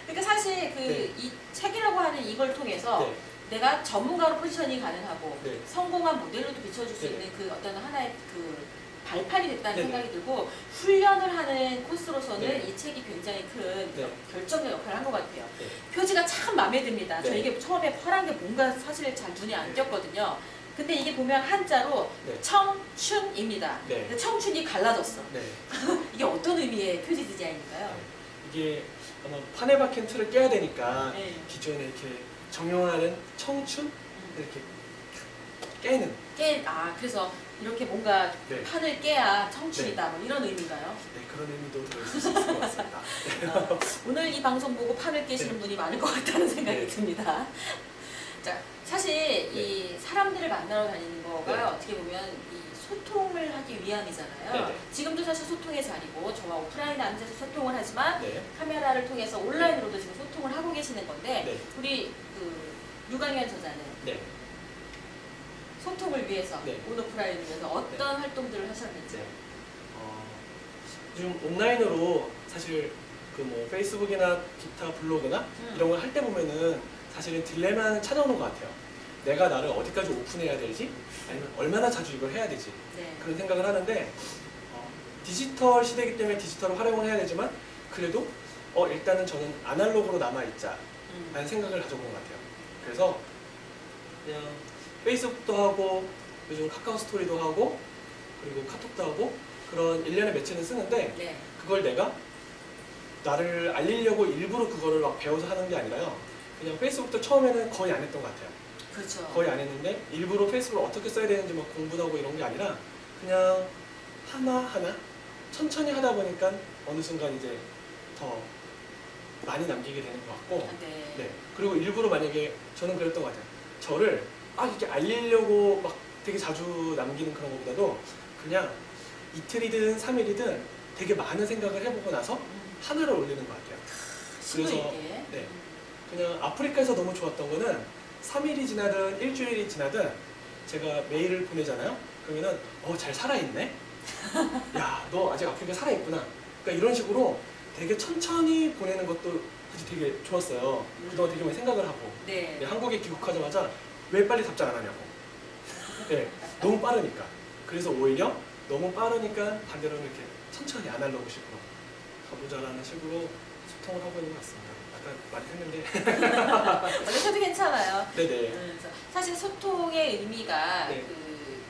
그러니까 사실 그 네. 이 책이라고 하는 이걸 통해서 네. 내가 전문가로 포지셔닝이 가능하고 네. 성공한 모델로도 비춰줄 수 네. 있는 그 어떤 하나의 그 발판이 됐다는 네네. 생각이 들고 훈련을 하는 코스로서는 네. 이 책이 굉장히 큰 네. 결정적 역할을 한 것 같아요. 네. 표지가 참 마음에 듭니다. 저 네. 이게 처음에 파란 게 뭔가 사실 잘 눈에 안 띄었거든요. 근데 이게 보면 한자로 네. 청춘입니다. 네. 근데 청춘이 갈라졌어. 네. 이게 어떤 의미의 표지 디자인인가요? 이게 아마 판에 박힌 틀을 깨야 되니까 네. 기존에 이렇게 정형화된 청춘 이렇게 깨는 그래서 이렇게 뭔가 네. 판을 깨야 청춘이다 뭐 이런 의미인가요? 네, 그런 의미도 들어있을 수 있을 것 같습니다. 오늘 이 방송 보고 판을 깨시는 네. 분이 많을 것 같다는 생각이 네. 듭니다. 자, 사실 이 사람들을 만나러 다니는 거가 네. 어떻게 보면 이 소통을 하기 위함이잖아요. 네, 네. 지금도 사실 소통의 자리고 저와 오프라인에 앉아서 소통을 하지만 네. 카메라를 통해서 온라인으로도 지금 소통을 하고 계시는 건데 네. 우리 그 유강현 저자는 네. 소통을 위해서 네. 온오프라인을 위해서 어떤 활동들을 하셨는지. 네. 요즘 온라인으로 사실 그 뭐 페이스북이나 기타 블로그나 이런 걸 할 때 보면은 사실은 딜레마는 찾아오는 것 같아요. 내가 나를 어디까지 오픈해야 되지? 아니면 얼마나 자주 이걸 해야 되지? 네. 그런 생각을 하는데 디지털 시대이기 때문에 디지털을 활용을 해야 되지만 그래도 일단은 저는 아날로그로 남아있자 라는 생각을 가져본 것 같아요. 그래서 그냥 페이스북도 하고 요즘 카카오 스토리도 하고 그리고 카톡도 하고 그런 일련의 매체는 쓰는데 네. 그걸 내가 나를 알리려고 일부러 그거를 막 배워서 하는 게 아니라요. 그냥 페이스북도 처음에는 거의 안 했던 것 같아요. 그렇죠. 거의 안 했는데 일부러 페이스북을 어떻게 써야 되는지 막 공부도 하고 이런 게 아니라 그냥 하나하나 천천히 하다 보니까 어느 순간 이제 더 많이 남기게 되는 것 같고 네. 네. 그리고 일부러 만약에 저는 그랬던 것 같아요. 저를 이렇게 알리려고 막 되게 자주 남기는 그런 것보다도 그냥 이틀이든 3일이든 되게 많은 생각을 해보고 나서 하나를 올리는 것 같아요. 심도 그래서 있게. 네. 그냥 아프리카에서 너무 좋았던 거는 3일이 지나든 일주일이 지나든 제가 메일을 보내잖아요. 그러면은 잘 살아있네? 야, 너 아직 아프리카 살아있구나. 그러니까 이런 식으로 되게 천천히 보내는 것도 사실 되게 좋았어요. 그동안 되게 많이 생각을 하고 네. 네, 한국에 귀국하자마자 왜 빨리 답장 안 하냐고. 네, 너무 빠르니까. 그래서 오히려 너무 빠르니까 반대로는 이렇게 천천히 아날로그식으로 가보자라는 식으로 소통을 하고 있는 것 같습니다. 아까 많이 했는데. 원래 저도 괜찮아요. 네네. 그래서 사실 소통의 의미가 네.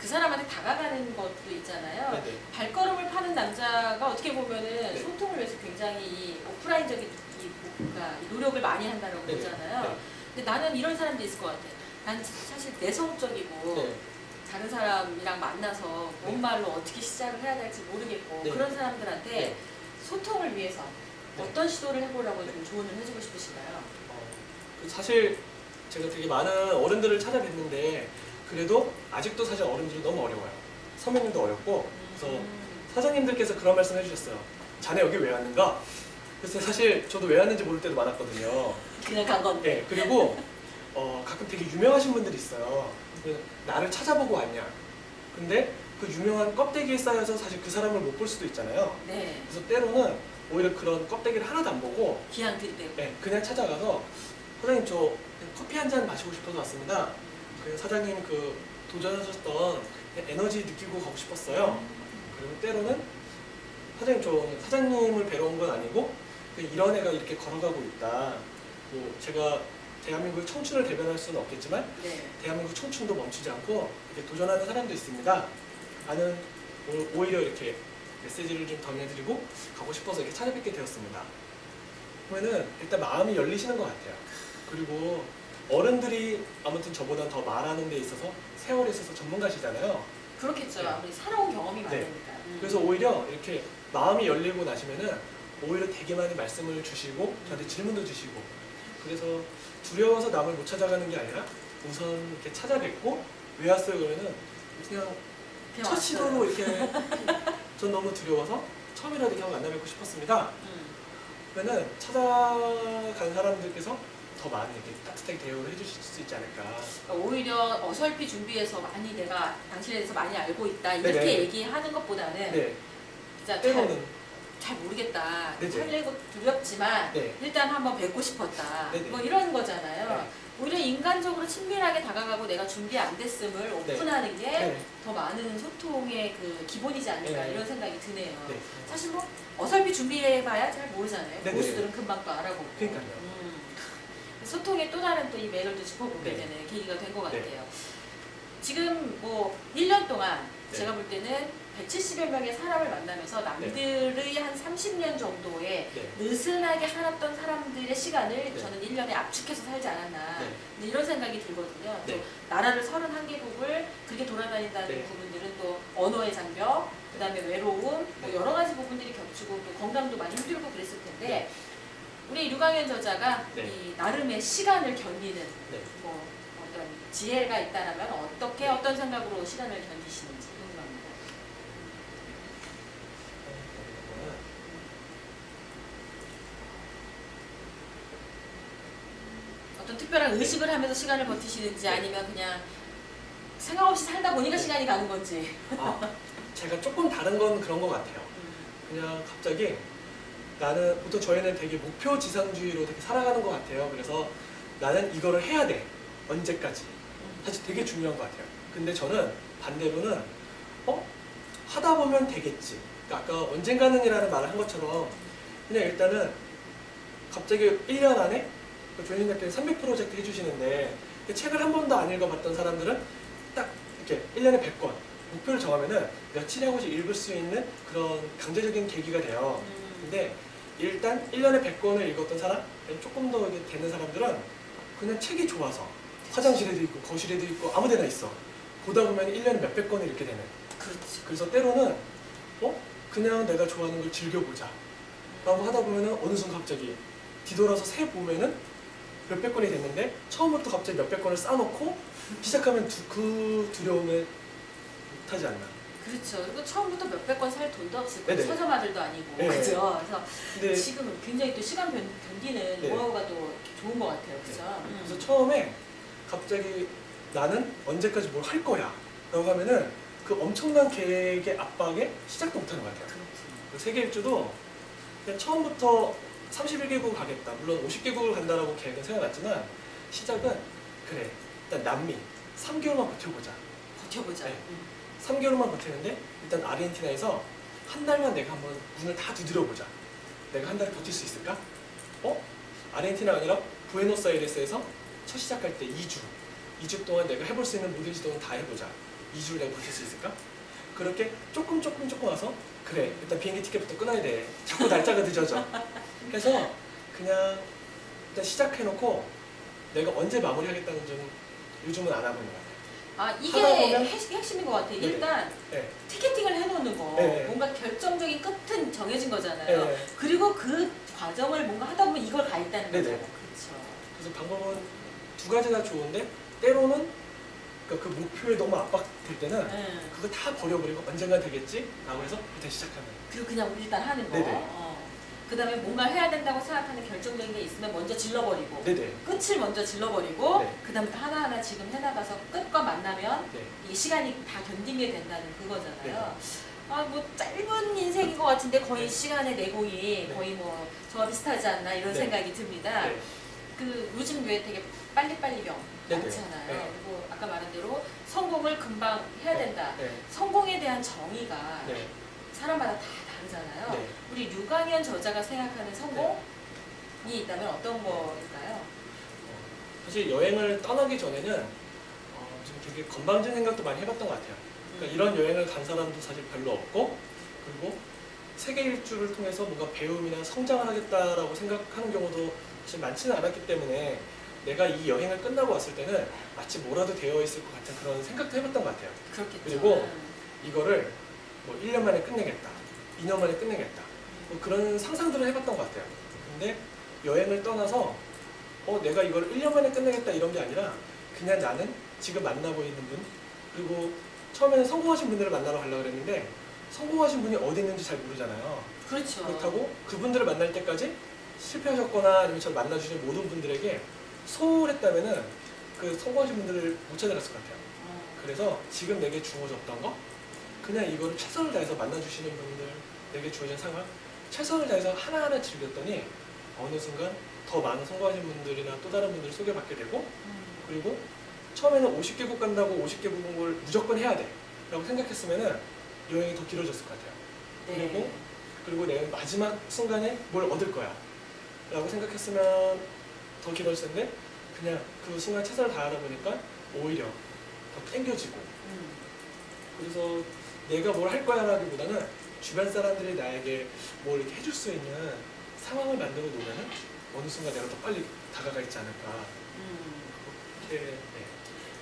그 사람한테 다가가는 것도 있잖아요. 네네. 발걸음을 파는 남자가 어떻게 보면은 네. 소통을 위해서 굉장히 이 오프라인적인 이 노력을 많이 한다고 네네. 보잖아요. 네. 근데 나는 이런 사람도 있을 것 같아. 난 사실 내성적이고 네. 다른 사람이랑 만나서 뭔 말로 어떻게 시작을 해야 될지 모르겠고 네. 그런 사람들한테 네. 소통을 위해서 네. 어떤 시도를 해보라고 좀 조언을 해주고 싶으신가요? 사실 제가 되게 많은 어른들을 찾아뵀는데 그래도 아직도 사실 어른들이 너무 어려워요. 선배님도 어렵고 그래서 사장님들께서 그런 말씀 해주셨어요. 자네 여기 왜 왔는가? 그래서 사실 저도 왜 왔는지 모를 때도 많았거든요. 그냥 간 건데. 네, 그리고 가끔 되게 유명하신 분들이 있어요. 나를 찾아보고 왔냐. 근데 그 유명한 껍데기에 쌓여서 사실 그 사람을 못 볼 수도 있잖아요. 네. 그래서 때로는 오히려 그런 껍데기를 하나도 안 보고 기왕 들이대고. 네, 그냥 찾아가서 사장님 저 그냥 커피 한 잔 마시고 싶어서 왔습니다. 그래서 사장님 그 도전하셨던 에너지 느끼고 가고 싶었어요. 그리고 때로는 사장님을 뵈러 온 건 아니고 이런 애가 이렇게 걸어가고 있다. 뭐 제가 대한민국 청춘을 대변할 수는 없겠지만 네. 대한민국 청춘도 멈추지 않고 이렇게 도전하는 사람도 있습니다. 나는 오히려 이렇게 메시지를 좀 전해드리고 가고 싶어서 이렇게 찾아뵙게 되었습니다. 그러면은 일단 마음이 열리시는 것 같아요. 그리고 어른들이 아무튼 저보다 더 말하는 데 있어서 세월에 있어서 전문가시잖아요. 그렇겠죠. 네. 아무리 살아온 경험이 네. 많으니까. 그래서 오히려 이렇게 마음이 열리고 나시면은 오히려 되게 많이 말씀을 주시고 저한테 질문도 주시고 그래서 두려워서 남을 못 찾아가는 게 아니라 우선 이렇게 찾아뵙고 왜 왔어요 그러면은 그냥 첫 왔어요. 시도로 이렇게 전 너무 두려워서 처음이라도 이렇게 한번 만나뵙고 싶었습니다. 그러면은 찾아간 사람들께서 더 많이 이렇게 따뜻하게 대우를 해주실 수 있지 않을까. 그러니까 오히려 어설피 준비해서 많이 내가 당신에 대해서 많이 알고 있다 이렇게 네네. 얘기하는 것보다는 네, 진짜 때로는 잘 모르겠다. 네네. 설레고 두렵지만 네. 일단 한번 뵙고 싶었다. 네네. 뭐 이런 거잖아요. 네. 오히려 인간적으로 친밀하게 다가가고 내가 준비 안 됐음을 오픈하는 게 더 네. 많은 소통의 그 기본이지 않을까 네. 이런 생각이 드네요. 네. 사실 뭐 어설피 준비해봐야 잘 모르잖아요. 네네. 고수들은 금방 또 알아보고. 그러니까요. 소통의 또 다른 또 이 맥을 또 짚어보게 네. 되는 계기가 된 것 네. 같아요. 지금 뭐 1년 동안 네. 제가 볼 때는 170여 명의 사람을 만나면서 남들의 한 30년 정도의 네. 느슨하게 살았던 사람들의 시간을 네. 저는 1년에 압축해서 살지 않았나 네. 이런 생각이 들거든요. 네. 또 나라를 31개국을 그렇게 돌아다닌다는 네. 부분들은 또 언어의 장벽, 그 다음에 외로움, 뭐 네. 여러 가지 부분들이 겹치고 또 건강도 많이 힘들고 그랬을 텐데 네. 우리 류강현 저자가 네. 이 나름의 시간을 견디는 네. 뭐 어떤 지혜가 있다라면 어떻게 어떤 생각으로 시간을 견디시는지 궁금합니다. 어떤 특별한 의식을 하면서 시간을 버티시는지 아니면 그냥 생각 없이 살다 보니까 시간이 가는 건지. 아, 제가 조금 다른 건 그런 것 같아요. 그냥 갑자기 나는 보통 저희는 되게 목표 지상주의로 되게 살아가는 것 같아요. 그래서 나는 이거를 해야 돼. 언제까지. 사실 되게 중요한 것 같아요. 근데 저는 반대로는 하다 보면 되겠지. 그러니까 아까 언젠가는이라는 말을 한 것처럼 그냥 일단은 갑자기 1년 안에 조현진님께서 300 프로젝트 해주시는데 그 책을 한 번도 안 읽어봤던 사람들은 딱 이렇게 1년에 100권 목표를 정하면은 며칠에 한 권씩 읽을 수 있는 그런 강제적인 계기가 돼요. 근데 일단 1년에 100권을 읽었던 사람, 조금 더 이게 되는 사람들은 그냥 책이 좋아서 화장실에도 있고 거실에도 있고 아무 데나 있어. 보다 보면 1년에 몇백 권을 읽게 되는. 그렇지. 그래서 때로는 그냥 내가 좋아하는 걸 즐겨보자 라고 하다 보면은 어느 순간 갑자기 뒤돌아서 세 보면은 몇백 권이 됐는데 처음부터 갑자기 몇백 권을 쌓아놓고 시작하면 그 두려움에 못하지 않나. 그렇죠. 그리고 처음부터 몇백 권 살 돈도 없을 거예요. 네네. 서점아들도 아니고. 네. 그죠? 그래서 근데 지금 굉장히 또 시간 견디는 네. 노하우가 또 이렇게 좋은 것 같아요. 그죠? 그래서 처음에 갑자기 나는 언제까지 뭘 할 거야 라고 하면은 그 엄청난 계획의 압박에 시작도 못하는 것 같아요. 그렇군요. 세계 일주도 그냥 처음부터 31개국을 가겠다. 물론 50개국을 간다라고 계획은 세워놨지만 시작은 그래 일단 남미 3개월만 버텨보자. 버텨보자. 네. 3개월만 버티는데 일단 아르헨티나에서 한 달만 내가 한번 문을 다 두드려보자. 내가 한 달을 버틸 수 있을까? 아르헨티나가 아니라 부에노스아이레스에서 첫 시작할 때 2주 동안 내가 해볼 수 있는 모든 지도는 다 해보자. 2주를 내가 버틸 수 있을까? 그렇게 조금 와서 그래 일단 비행기 티켓부터 끊어야 돼. 자꾸 날짜가 늦어져. 해서 그냥 일단 시작해놓고 내가 언제 마무리하겠다는 좀 요즘은 안 하고 있는 것 같아요. 아, 이게 하다 보면- 핵심인 것 같아요. 네. 일단 네. 티켓팅을 해놓는 거. 네. 뭔가 결정적인 끝은 정해진 거잖아요. 네. 그리고 그 과정을 뭔가 하다 보면 이걸 가 있다는 네네. 거잖아요. 그렇죠. 그래서 방법은 두 가지나 좋은데 때로는 그러니까 그 목표에 너무 압박될 때는 네. 그거 다 버려버리고 언젠가 되겠지? 라고 해서 다시 시작하는. 그리고 그냥 일단 하는 거. 네네. 그 다음에 뭔가 해야 된다고 생각하는 결정적인 게 있으면 먼저 질러버리고 네네. 끝을 먼저 질러버리고 네. 그 다음부터 하나하나 지금 해나가서 끝과 만나면 네. 이 시간이 다 견디게 된다는 그거잖아요. 네. 아, 뭐 짧은 인생인 것 같은데 거의 네. 시간의 내공이 네. 거의 뭐 저와 비슷하지 않나 이런 네. 생각이 듭니다. 네. 그 요즘 왜 되게 빨리빨리병 네네. 많잖아요. 네. 그리고 아까 말한 대로 성공을 금방 해야 된다. 네. 성공에 대한 정의가 네. 사람마다 다 다르잖아요. 네. 우리 류광현 저자가 생각하는 성공이 있다면 어떤 거일까요? 사실 여행을 떠나기 전에는 좀 되게 건방진 생각도 많이 해봤던 것 같아요. 그러니까 이런 여행을 간 사람도 사실 별로 없고, 그리고 세계 일주를 통해서 뭔가 배움이나 성장을 하겠다라고 생각하는 경우도 사실 많지는 않았기 때문에 내가 이 여행을 끝나고 왔을 때는 마치 뭐라도 되어 있을 것 같은 그런 생각도 해봤던 것 같아요. 그렇겠죠. 그리고 이거를 뭐 1년 만에 끝내겠다, 2년 만에 끝내겠다, 뭐 그런 상상들을 해봤던 것 같아요. 근데 여행을 떠나서 내가 이걸 1년 만에 끝내겠다 이런 게 아니라 그냥 나는 지금 만나고 있는 분, 그리고 처음에는 성공하신 분들을 만나러 가려고 그랬는데 성공하신 분이 어디 있는지 잘 모르잖아요. 그렇죠. 그렇다고 그분들을 만날 때까지 실패하셨거나 아니면 저를 만나주신 모든 분들에게 소홀했다면은 그 성공하신 분들을 못 찾아갔을 것 같아요. 그래서 지금 내게 주어졌던 거, 그냥 이거를 최선을 다해서 만나주시는 분들, 내게 주어진 상황, 최선을 다해서 하나하나 즐겼더니 어느 순간 더 많은 성공하신 분들이나 또 다른 분들을 소개받게 되고, 그리고 처음에는 50개국 간다고 50개국을 무조건 해야 돼 라고 생각했으면은 여행이 더 길어졌을 것 같아요. 네. 그리고 내 마지막 순간에 뭘 얻을 거야 라고 생각했으면 더 길어질 텐데 그냥 그 순간 최선을 다하다 보니까 오히려 더 땡겨지고, 그래서 내가 뭘 할 거야 라기보다는 주변 사람들이 나에게 뭘 이렇게 해줄 수 있는 상황을 만들어 놓으면은 어느 순간 내가 더 빨리 다가가 있지 않을까. 그렇게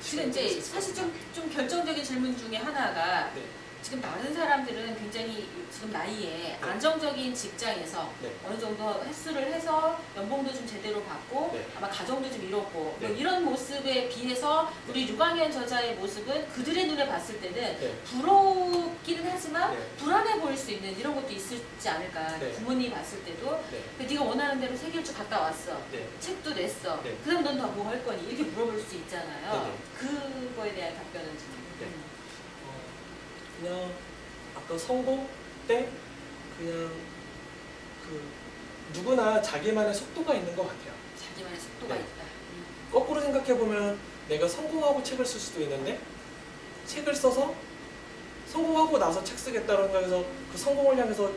지금 이제 사실 좀 결정적인 질문 중에 하나가 네. 지금 다른 사람들은 굉장히 지금 나이에 안정적인 직장에서 네. 어느 정도 횟수를 해서 연봉도 좀 제대로 받고 네. 아마 가정도 좀 이뤘고 네. 뭐 이런 모습에 비해서 우리 류광현 저자의 모습은 그들의 눈에 봤을 때는 네. 부럽기는 하지만 네. 불안해 보일 수 있는 이런 것도 있을지 않을까. 네. 부모님이 봤을 때도 네. 근데 네가 원하는 대로 세계 일주 갔다 왔어. 네. 책도 냈어. 네. 그 다음 넌 더 뭐 할 거니? 이렇게 물어볼 수 있잖아요. 네, 그거에 대한 답변은 좀. 네. 그냥 아까 성공 때 그냥 그 누구나 자기만의 속도가 있는 것 같아요. 자기만의 속도가 네. 있다. 거꾸로 생각해 보면 내가 성공하고 책을 쓸 수도 있는데 책을 써서 성공하고 나서 책 쓰겠다는 거에서 그 성공을 향해서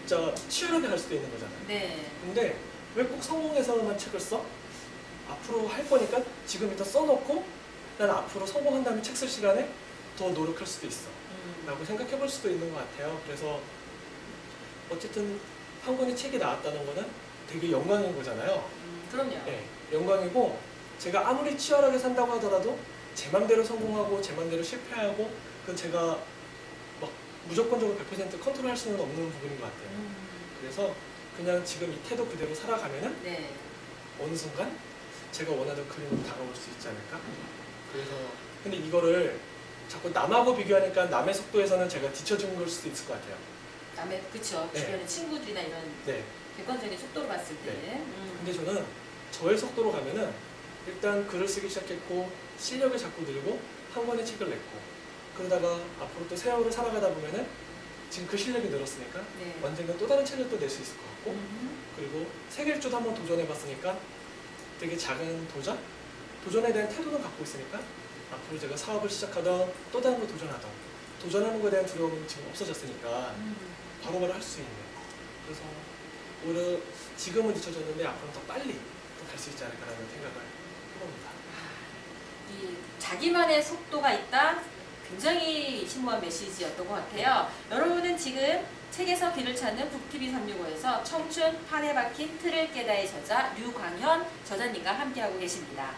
진짜 치열하게 갈 수도 있는 거잖아요. 네. 근데 왜 꼭 성공해서만 책을 써? 앞으로 할 거니까 지금부터 써놓고 난 앞으로 성공한 다음에 책 쓸 시간에 더 노력할 수도 있어 라고 생각해 볼 수도 있는 것 같아요. 그래서 어쨌든 한 권의 책이 나왔다는 거는 되게 영광인 거잖아요. 그럼요. 네, 영광이고 제가 아무리 치열하게 산다고 하더라도 제 맘대로 성공하고 제 맘대로 실패하고 그건 제가 막 무조건적으로 100% 컨트롤할 수는 없는 부분인 것 같아요. 그래서 그냥 지금 이 태도 그대로 살아가면은 네. 어느 순간 제가 원하던 그림으로 다가올 수 있지 않을까? 그래서 근데 이거를 자꾸 남하고 비교하니까 남의 속도에서는 제가 뒤처진 걸 수도 있을 것 같아요. 남의 그쵸. 네. 주변의 친구들이나 이런 네. 객관적인 속도로 봤을 때는. 근데 저는 저의 속도로 가면은 일단 글을 쓰기 시작했고 실력이 자꾸 늘고 한 권의 책을 냈고 그러다가 앞으로 또 세월을 살아가다 보면은 지금 그 실력이 늘었으니까 네. 언젠가 또 다른 책을 또 낼 수 있을 것 같고 그리고 세계 일주도 한번 도전해봤으니까 되게 작은 도전? 도전에 대한 태도는 갖고 있으니까 앞으로 제가 사업을 시작하던 또 다른 거 도전하던 도전하는 거에 대한 두려움은 지금 없어졌으니까 바로바로 할 수 있는 그래서 오히려 지금은 뒤쳐졌는데 앞으로는 더 빨리 갈 수 있지 않을까라는 생각을 해봅니다. 이 자기만의 속도가 있다. 굉장히 심오한 메시지였던 것 같아요. 여러분은 지금 책에서 길을 찾는 북TV 365에서 청춘 판에 박힌 틀을 깨다의 저자 류광현 저자님과 함께하고 계십니다.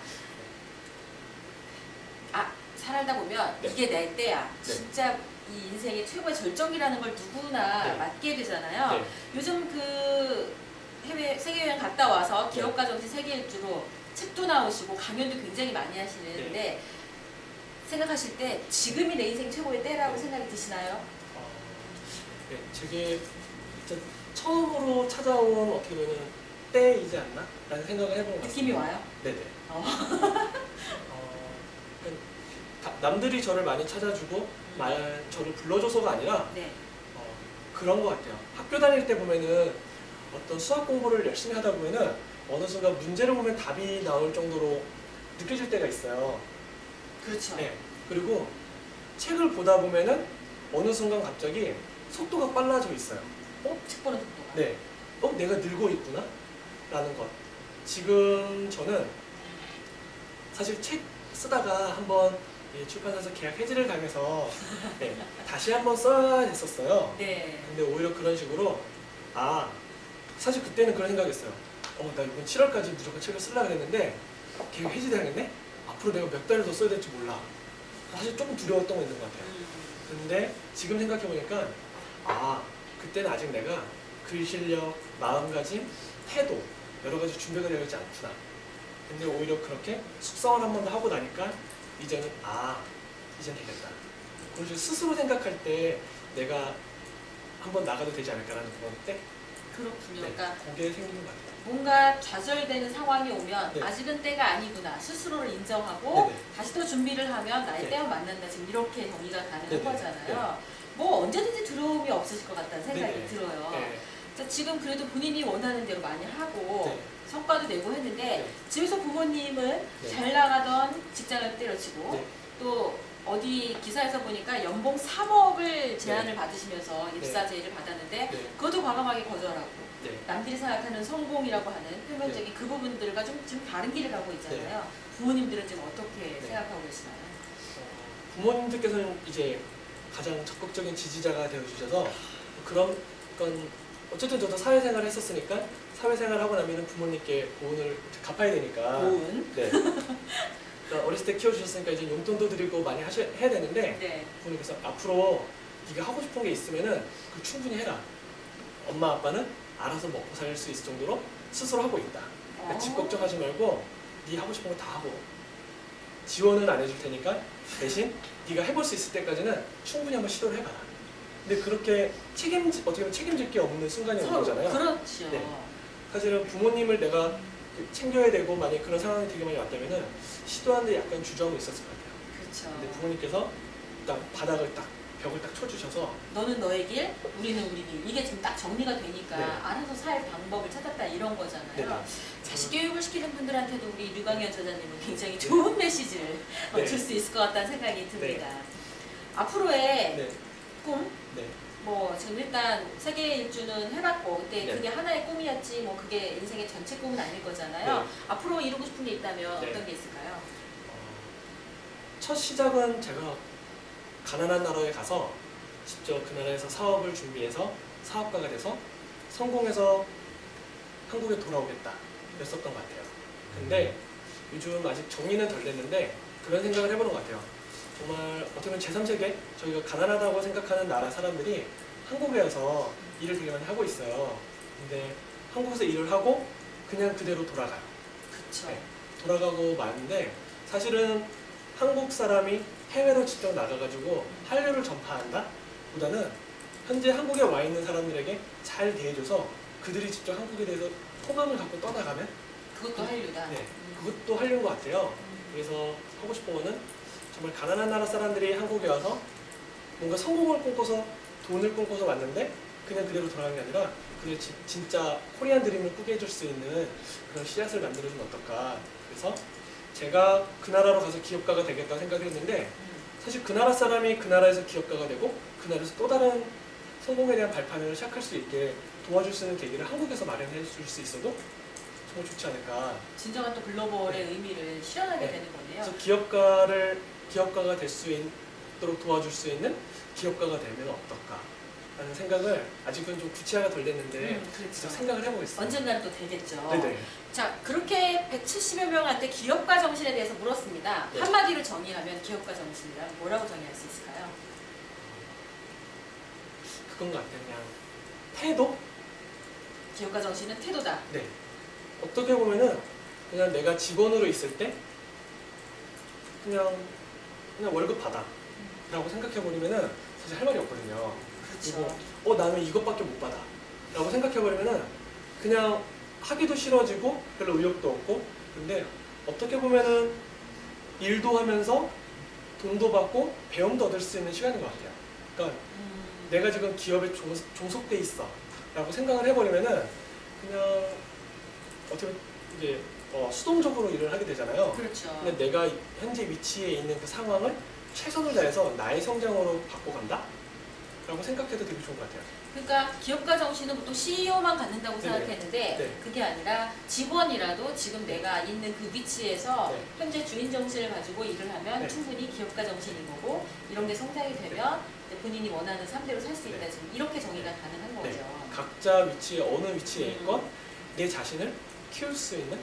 살다 보면 네. 이게 내 때야. 네. 진짜 이 인생의 최고의 절정이라는 걸 누구나 네. 맞게 되잖아요. 네. 요즘 그 세계 여행 갔다 와서 네. 기업가 정신 세계 일주로 책도 나오시고 강연도 굉장히 많이 하시는데 네. 생각하실 때 지금이 내 인생 최고의 때라고 네. 생각이 드시나요? 네, 제게 진짜 처음으로 찾아온 어떻게 보면 때이지 않나? 라는 생각을 해본 것 같습니다. 느낌이 와요? 네네. 어. 남들이 저를 많이 찾아주고 저를 불러줘서가 아니라 네. 그런 것 같아요. 학교 다닐 때 보면은 어떤 수학 공부를 열심히 하다 보면은 어느 순간 문제를 보면 답이 나올 정도로 느껴질 때가 있어요. 그렇죠. 네. 그리고 책을 보다 보면은 어느 순간 갑자기 속도가 빨라져 있어요. 책 보는 속도가. 네. 내가 늘고 있구나? 라는 것. 지금 저는 사실 책 쓰다가 한번 이 출판사에서 계약 해지를 당해서 네, 다시 한번 써야 했었어요. 네. 근데 오히려 그런 식으로 사실 그때는 그런 생각했어요. 나 이번 7월까지 무조건 책을 쓰려고 했는데 계약 해지당했네? 앞으로 내가 몇 달을 더 써야 될지 몰라. 사실 조금 두려웠던 거 있는 것 같아요. 근데 지금 생각해보니까 그때는 아직 내가 글 실력, 마음가짐, 태도 여러 가지 준비가 되어 있지 않구나. 근데 오히려 그렇게 숙성을 한 번 더 하고 나니까 이제는 이젠 되겠다. 그리고 스스로 생각할 때 내가 한번 나가도 되지 않을까라는 그런 때 그렇군요. 네, 그러니까 그게 생기는 것 같아요. 뭔가 좌절되는 상황이 오면 네. 아직은 때가 아니구나 스스로를 인정하고 네네. 다시 또 준비를 하면 나의 네. 때와 만난다. 지금 이렇게 정리가 가능한 네네. 거잖아요. 뭐 언제든지 두려움이 없으실 것 같다는 생각이 네네. 들어요. 네. 자, 지금 그래도 본인이 원하는 대로 많이 하고 네. 성과도 내고 했는데 네. 집에서 부모님은 네. 잘 나가던 직장을 때려치고 네. 또 어디 기사에서 보니까 연봉 3억을 제안을 네. 받으시면서 입사 제의를 받았는데 네. 그것도 과감하게 거절하고 네. 남들이 생각하는 성공이라고 하는 표면적인 그 부분들과 좀 지금 다른 길을 가고 있잖아요. 부모님들은 지금 어떻게 네. 생각하고 계시나요? 부모님들께서는 이제 가장 적극적인 지지자가 되어주셔서 그런 건 어쨌든 저도 사회생활을 했었으니까 사회생활을 하고 나면 부모님께 보은을 갚아야 되니까 고은? 네. 그러니까 어렸을 때 키워주셨으니까 이제 용돈도 드리고 많이 해야 되는데 네. 부모님께서 앞으로 네가 하고 싶은 게 있으면은 그 충분히 해라. 엄마 아빠는 알아서 먹고 살 수 있을 정도로 스스로 하고 있다. 그러니까 집 걱정하지 말고 네 하고 싶은 거 다 하고 지원은 안 해줄 테니까 대신 네가 해볼 수 있을 때까지는 충분히 한번 시도를 해봐라. 근데 그렇게 어떻게 보면 책임질 게 없는 순간이 오는 거잖아요. 그렇죠. 네. 사실은 부모님을 내가 챙겨야 되고 만약 그런 상황이 되게 많이 왔다면은 시도하는데 약간 주저함이 있었을 것 같아요. 그렇죠. 근데 부모님께서 딱 바닥을 딱 벽을 딱 쳐주셔서 너는 너의 길, 우리는 우리 길. 이게 지금 딱 정리가 되니까 네. 알아서 살 방법을 찾았다 이런 거잖아요. 네네. 자식 교육을 시키는 분들한테도 우리 류광현 저자님은 굉장히 좋은 메시지를 네. 줄 수 있을 것 같다는 생각이 듭니다. 네. 앞으로의 네. 꿈? 네. 뭐 지금 일단 세계 일주는 해봤고 그때 네. 그게 하나의 꿈이었지 뭐 그게 인생의 전체 꿈은 아닐 거잖아요. 네. 앞으로 이루고 싶은 게 있다면 네. 어떤 게 있을까요? 첫 시작은 제가 가난한 나라에 가서 직접 그 나라에서 사업을 준비해서 사업가가 돼서 성공해서 한국에 돌아오겠다 였었던 것 같아요. 근데 요즘 아직 정리는 덜 됐는데 그런 생각을 해보는 것 같아요. 정말 어떻게 보면 제3세계 저희가 가난하다고 생각하는 나라 사람들이 한국에 와서 일을 되게 많이 하고 있어요. 근데 한국에서 일을 하고 그냥 그대로 돌아가요. 그렇죠. 네, 돌아가고 마는데 사실은 한국 사람이 해외로 직접 나가가지고 한류를 전파한다? 보다는 현재 한국에 와 있는 사람들에게 잘 대해줘서 그들이 직접 한국에 대해서 호감을 갖고 떠나가면 그것도 한류다. 네, 그것도 한류인 것 같아요. 그래서 하고 싶은 거는 정말 가난한 나라 사람들이 한국에 와서 뭔가 성공을 꿈꿔서 돈을 꿈꿔서 왔는데 그냥 그대로 돌아가는 게 아니라 그들 진짜 코리안 드림을 꾸게 해줄 수 있는 그런 씨앗을 만들어주면 어떨까. 그래서 제가 그 나라로 가서 기업가가 되겠다고 생각을 했는데 사실 그 나라 사람이 그 나라에서 기업가가 되고 그 나라에서 또 다른 성공에 대한 발판을 시작할 수 있게 도와줄 수 있는 계기를 한국에서 마련해 줄 수 있어도 정말 좋지 않을까. 진정한 또 글로벌의 네. 의미를 실현하게 네. 되는 거네요. 그래서 기업가가 될 수 있도록 도와줄 수 있는 기업가가 되면 어떨까 라는 생각을 아직은 좀 구체화가 덜 됐는데 그렇죠. 계속 생각을 해보겠습니다. 언젠가는 또 되겠죠. 네네. 자, 그렇게 170여 명한테 기업가 정신에 대해서 물었습니다. 네. 한마디로 정의하면 기업가 정신이란 뭐라고 정의할 수 있을까요? 그건 것 같아요. 그냥 태도? 기업가 정신은 태도다. 네. 어떻게 보면은 그냥 내가 직원으로 있을 때 그냥 월급 받아 라고 생각해버리면은 사실 할 말이 없거든요. 그렇죠. 그리고 나는 이것밖에 못 받아 라고 생각해버리면은 그냥 하기도 싫어지고 별로 의욕도 없고. 근데 어떻게 보면은 일도 하면서 돈도 받고 배움도 얻을 수 있는 시간인 것 같아요. 그러니까 내가 지금 기업에 종속돼 있어 라고 생각을 해버리면은 그냥 어떻게 보면 이제 수동적으로 일을 하게 되잖아요. 그렇죠. 근데 내가 현재 위치에 있는 그 상황을 최선을 다해서 나의 성장으로 바꿔간다? 라고 생각해도 되게 좋은 것 같아요. 그러니까 기업가 정신은 보통 CEO만 갖는다고 네네. 생각했는데 네. 그게 아니라 직원이라도 지금 내가 있는 그 위치에서 네. 현재 주인 정신을 가지고 일을 하면 네. 충분히 기업가 정신인 거고 이런 게 성장이 되면 이제 본인이 원하는 삶대로 살 수 있다. 네. 지금 이렇게 정의가 가능한 거죠. 네. 각자 위치에 어느 위치에 있건 내 자신을 키울 수 있는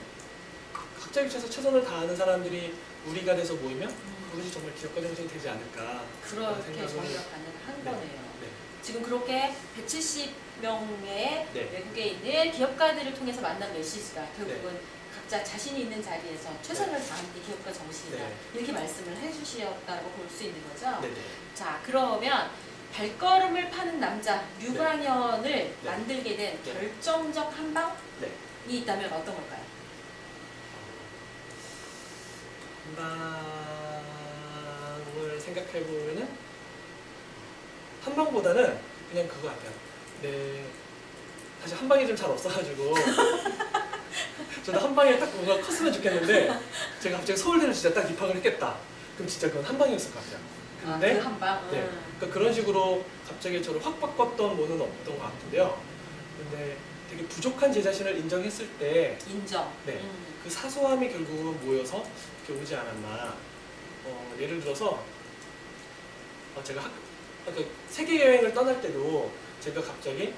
각자 위치에서 최선을 다하는 사람들이 우리가 돼서 모이면 그것이 정말 기업가 정신이 되지 않을까 그렇게 생각을 정의가 가능한 네. 거네요. 네. 지금 그렇게 170명의 네. 외국에 있는 기업가들을 통해서 만난 메시지가 결국은 각자 자신이 있는 자리에서 최선을 다하는 게 기업가 정신이다. 네. 이렇게 말씀을 해주셨다고 볼 수 있는 거죠. 네네. 자, 그러면 발걸음을 파는 남자 류광현을 만들게 된 네. 결정적 한 방이 네. 있다면 어떤 걸까요? 한방을 생각해 보면은 한방보다는 그냥 그거 같아요. 네, 사실 한방이 좀 잘 없어가지고 저도 한방에 딱 뭔가 컸으면 좋겠는데 제가 갑자기 서울대를 진짜 딱 입학을 했겠다. 그럼 진짜 그건 한방이었을 것 같아요. 근데 그 한 방. 네, 그러니까 그런 식으로 갑자기 저를 확 바꿨던 뭐는 없던 것 같은데요. 근데 되게 부족한 제 자신을 인정했을 때 인정. 네. 그 사소함이 결국은 모여서 이렇게 오지 않았나. 예를 들어서 제가 그러니까 세계 여행을 떠날 때도 제가 갑자기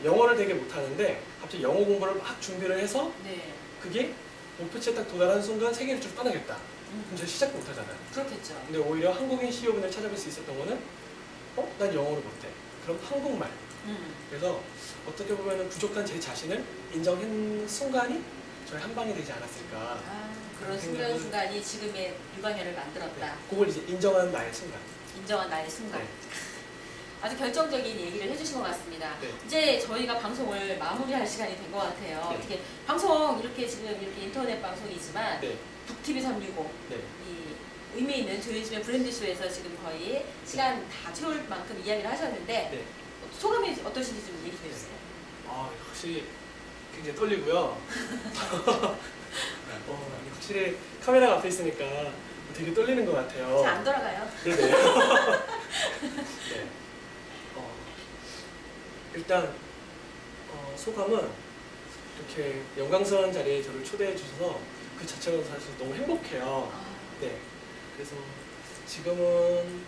영어를 되게 못하는데 갑자기 영어 공부를 막 준비를 해서 네. 그게 목표치에 딱 도달하는 순간 세계 일주를 떠나겠다. 그럼 제가 시작도 못하잖아요. 그렇겠죠. 근데 오히려 한국인 CEO분을 찾아뵐 수 있었던 거는 난 영어를 못해. 그럼 한국말. 그래서 어떻게 보면 부족한 제 자신을 인정한 순간이 저의 한 방이 되지 않았을까. 아, 그런 생각을- 순간이 지금의 류광현을 만들었다. 네, 그걸 이제 인정하는 나의 순간. 인정한 나의 순간. 네. 아주 결정적인 얘기를 해주신 것 같습니다. 네. 이제 저희가 방송을 마무리할 시간이 된 것 같아요. 네. 어떻게 방송 이렇게 지금 이렇게 인터넷 방송이지만 네, 북TV 365 네. 이 의미 있는 조윤심의 브랜드쇼에서 지금 거의 시간 다 채울 만큼 이야기를 하셨는데 네. 소감이 어떠신지 좀 얘기 좀 해주세요. 확실히 굉장히 떨리고요. 확실히 카메라 앞에 있으니까 되게 떨리는 것 같아요. 잘 안 돌아가요. 네네. 네. 일단 소감은 이렇게 영광스러운 자리에 저를 초대해 주셔서 그 자체가 사실 너무 행복해요. 아, 네. 그래서 지금은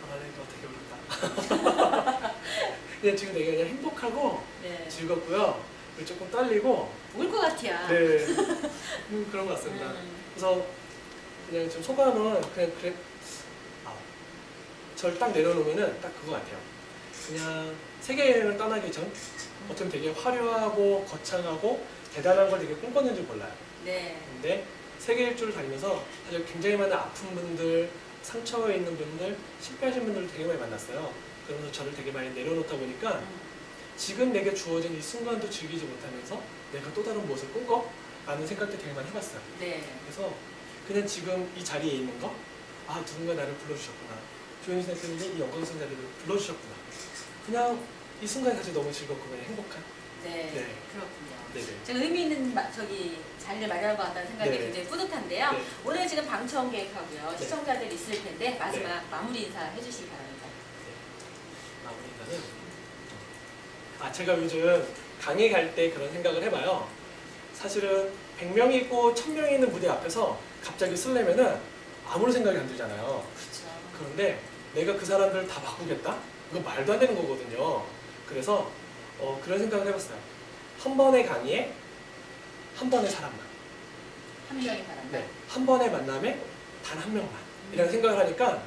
말하니까 되게 어렵다. 그냥 지금 되게 그냥 행복하고 네. 즐겁고요. 그리고 조금 떨리고 울 것 같아요. 네. 그런 것 같습니다. 그래서 그냥 좀 소감은 그냥 그래 저를 딱 내려놓으면은 딱 그거 같아요. 그냥 세계 여행을 떠나기 전 어쩌면 되게 화려하고 거창하고 대단한 걸 되게 꿈꿨는 줄 몰라요. 네. 근데 세계 일주를 다니면서 사실 굉장히 많은 아픈 분들, 상처에 있는 분들, 실패하신 분들을 되게 많이 만났어요. 그러면서 저를 되게 많이 내려놓다 보니까 지금 내게 주어진 이 순간도 즐기지 못하면서 내가 또 다른 무엇을 꾼거? 라는 생각도 되게 많이 해봤어요. 네. 그래서 그냥 지금 이 자리에 있는 거, 누군가 나를 불러주셨구나. 조현진 대표님이 이 영광스러운 자리를 불러주셨구나. 그냥 이 순간이 사실 너무 즐겁고 그냥 행복한. 네. 네. 그렇군요. 네네. 제가 의미 있는 자리를 마련한 것 같다는 생각이 네. 굉장히 뿌듯한데요. 네. 오늘 지금 방청 계획하고요. 네. 시청자들 있을 텐데 마지막 마무리 인사 해주시기 바랍니다. 마무리는 제가 요즘 강의 갈 때 그런 생각을 해봐요. 사실은 100명이 있고 1000명이 있는 무대 앞에서 갑자기 쓰려면은 아무런 생각이 안 들잖아요. 그렇죠. 그런데 내가 그 사람들을 다 바꾸겠다? 이거 말도 안 되는 거거든요. 그래서 그런 생각을 해봤어요. 한 번의 강의에 한 번의 사람만. 한 명이 바랍니다. 네. 한 번의 만남에 단 한 명만. 이라는 생각을 하니까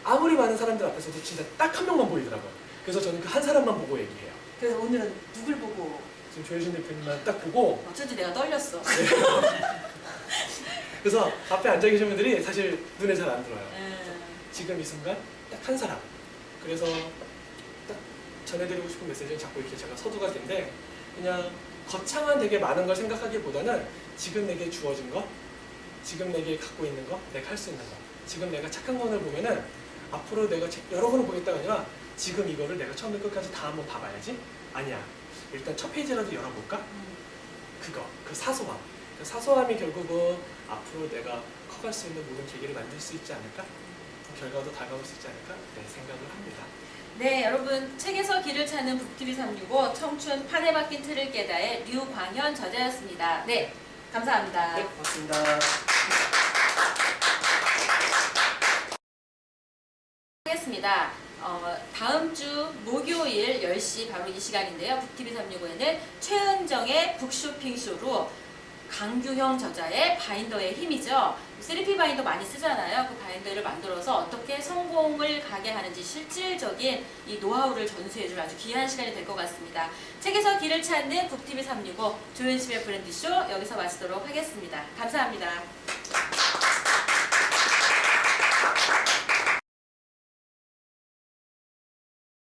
아무리 많은 사람들 앞에서도 진짜 딱 한 명만 보이더라고요. 그래서 저는 그 한 사람만 보고 얘기해요. 그래서 오늘은 누굴 보고 지금 조혜진 대표님만 딱 보고 어쩐지 내가 떨렸어. 그래서 앞에 앉아 계신 분들이 사실 눈에 잘 안 들어요. 음, 지금 이 순간 딱 한 사람. 그래서 딱 전해드리고 싶은 메시지는 자꾸 이렇게 제가 서두가 된데 그냥 거창한 되게 많은 걸 생각하기보다는 지금 내게 주어진 것, 지금 내게 갖고 있는 것, 내가 할 수 있는 것, 지금 내가 착한 것을 보면은 앞으로 내가 여러 번을 보겠다가 아니라 지금 이거를 내가 처음부터 끝까지 다 한번 봐봐야지? 아니야. 일단 첫 페이지라도 열어볼까? 그거, 그 사소함. 그 사소함이 결국은 앞으로 내가 커갈 수 있는 모든 계기를 만들 수 있지 않을까? 결과도 다가올 수 있지 않을까 생각을 합니다. 네, 여러분 책에서 길을 찾는 북TV 365 청춘 판에 박힌 틀을 깨다의 류광현 저자였습니다. 네, 감사합니다. 네, 고맙습니다. 하겠습니다. 다음 주 목요일 10시 바로 이 시간인데요. 북TV 365에는 최은정의 북쇼핑쇼로 강규형 저자의 바인더의 힘이죠. 3P 바인더 많이 쓰잖아요. 그 바인더를 만들어서 어떻게 성공을 가게 하는지 실질적인 이 노하우를 전수해줄 아주 귀한 시간이 될 것 같습니다. 책에서 길을 찾는 북TV 365 조현심의 브랜드쇼 여기서 마치도록 하겠습니다. 감사합니다.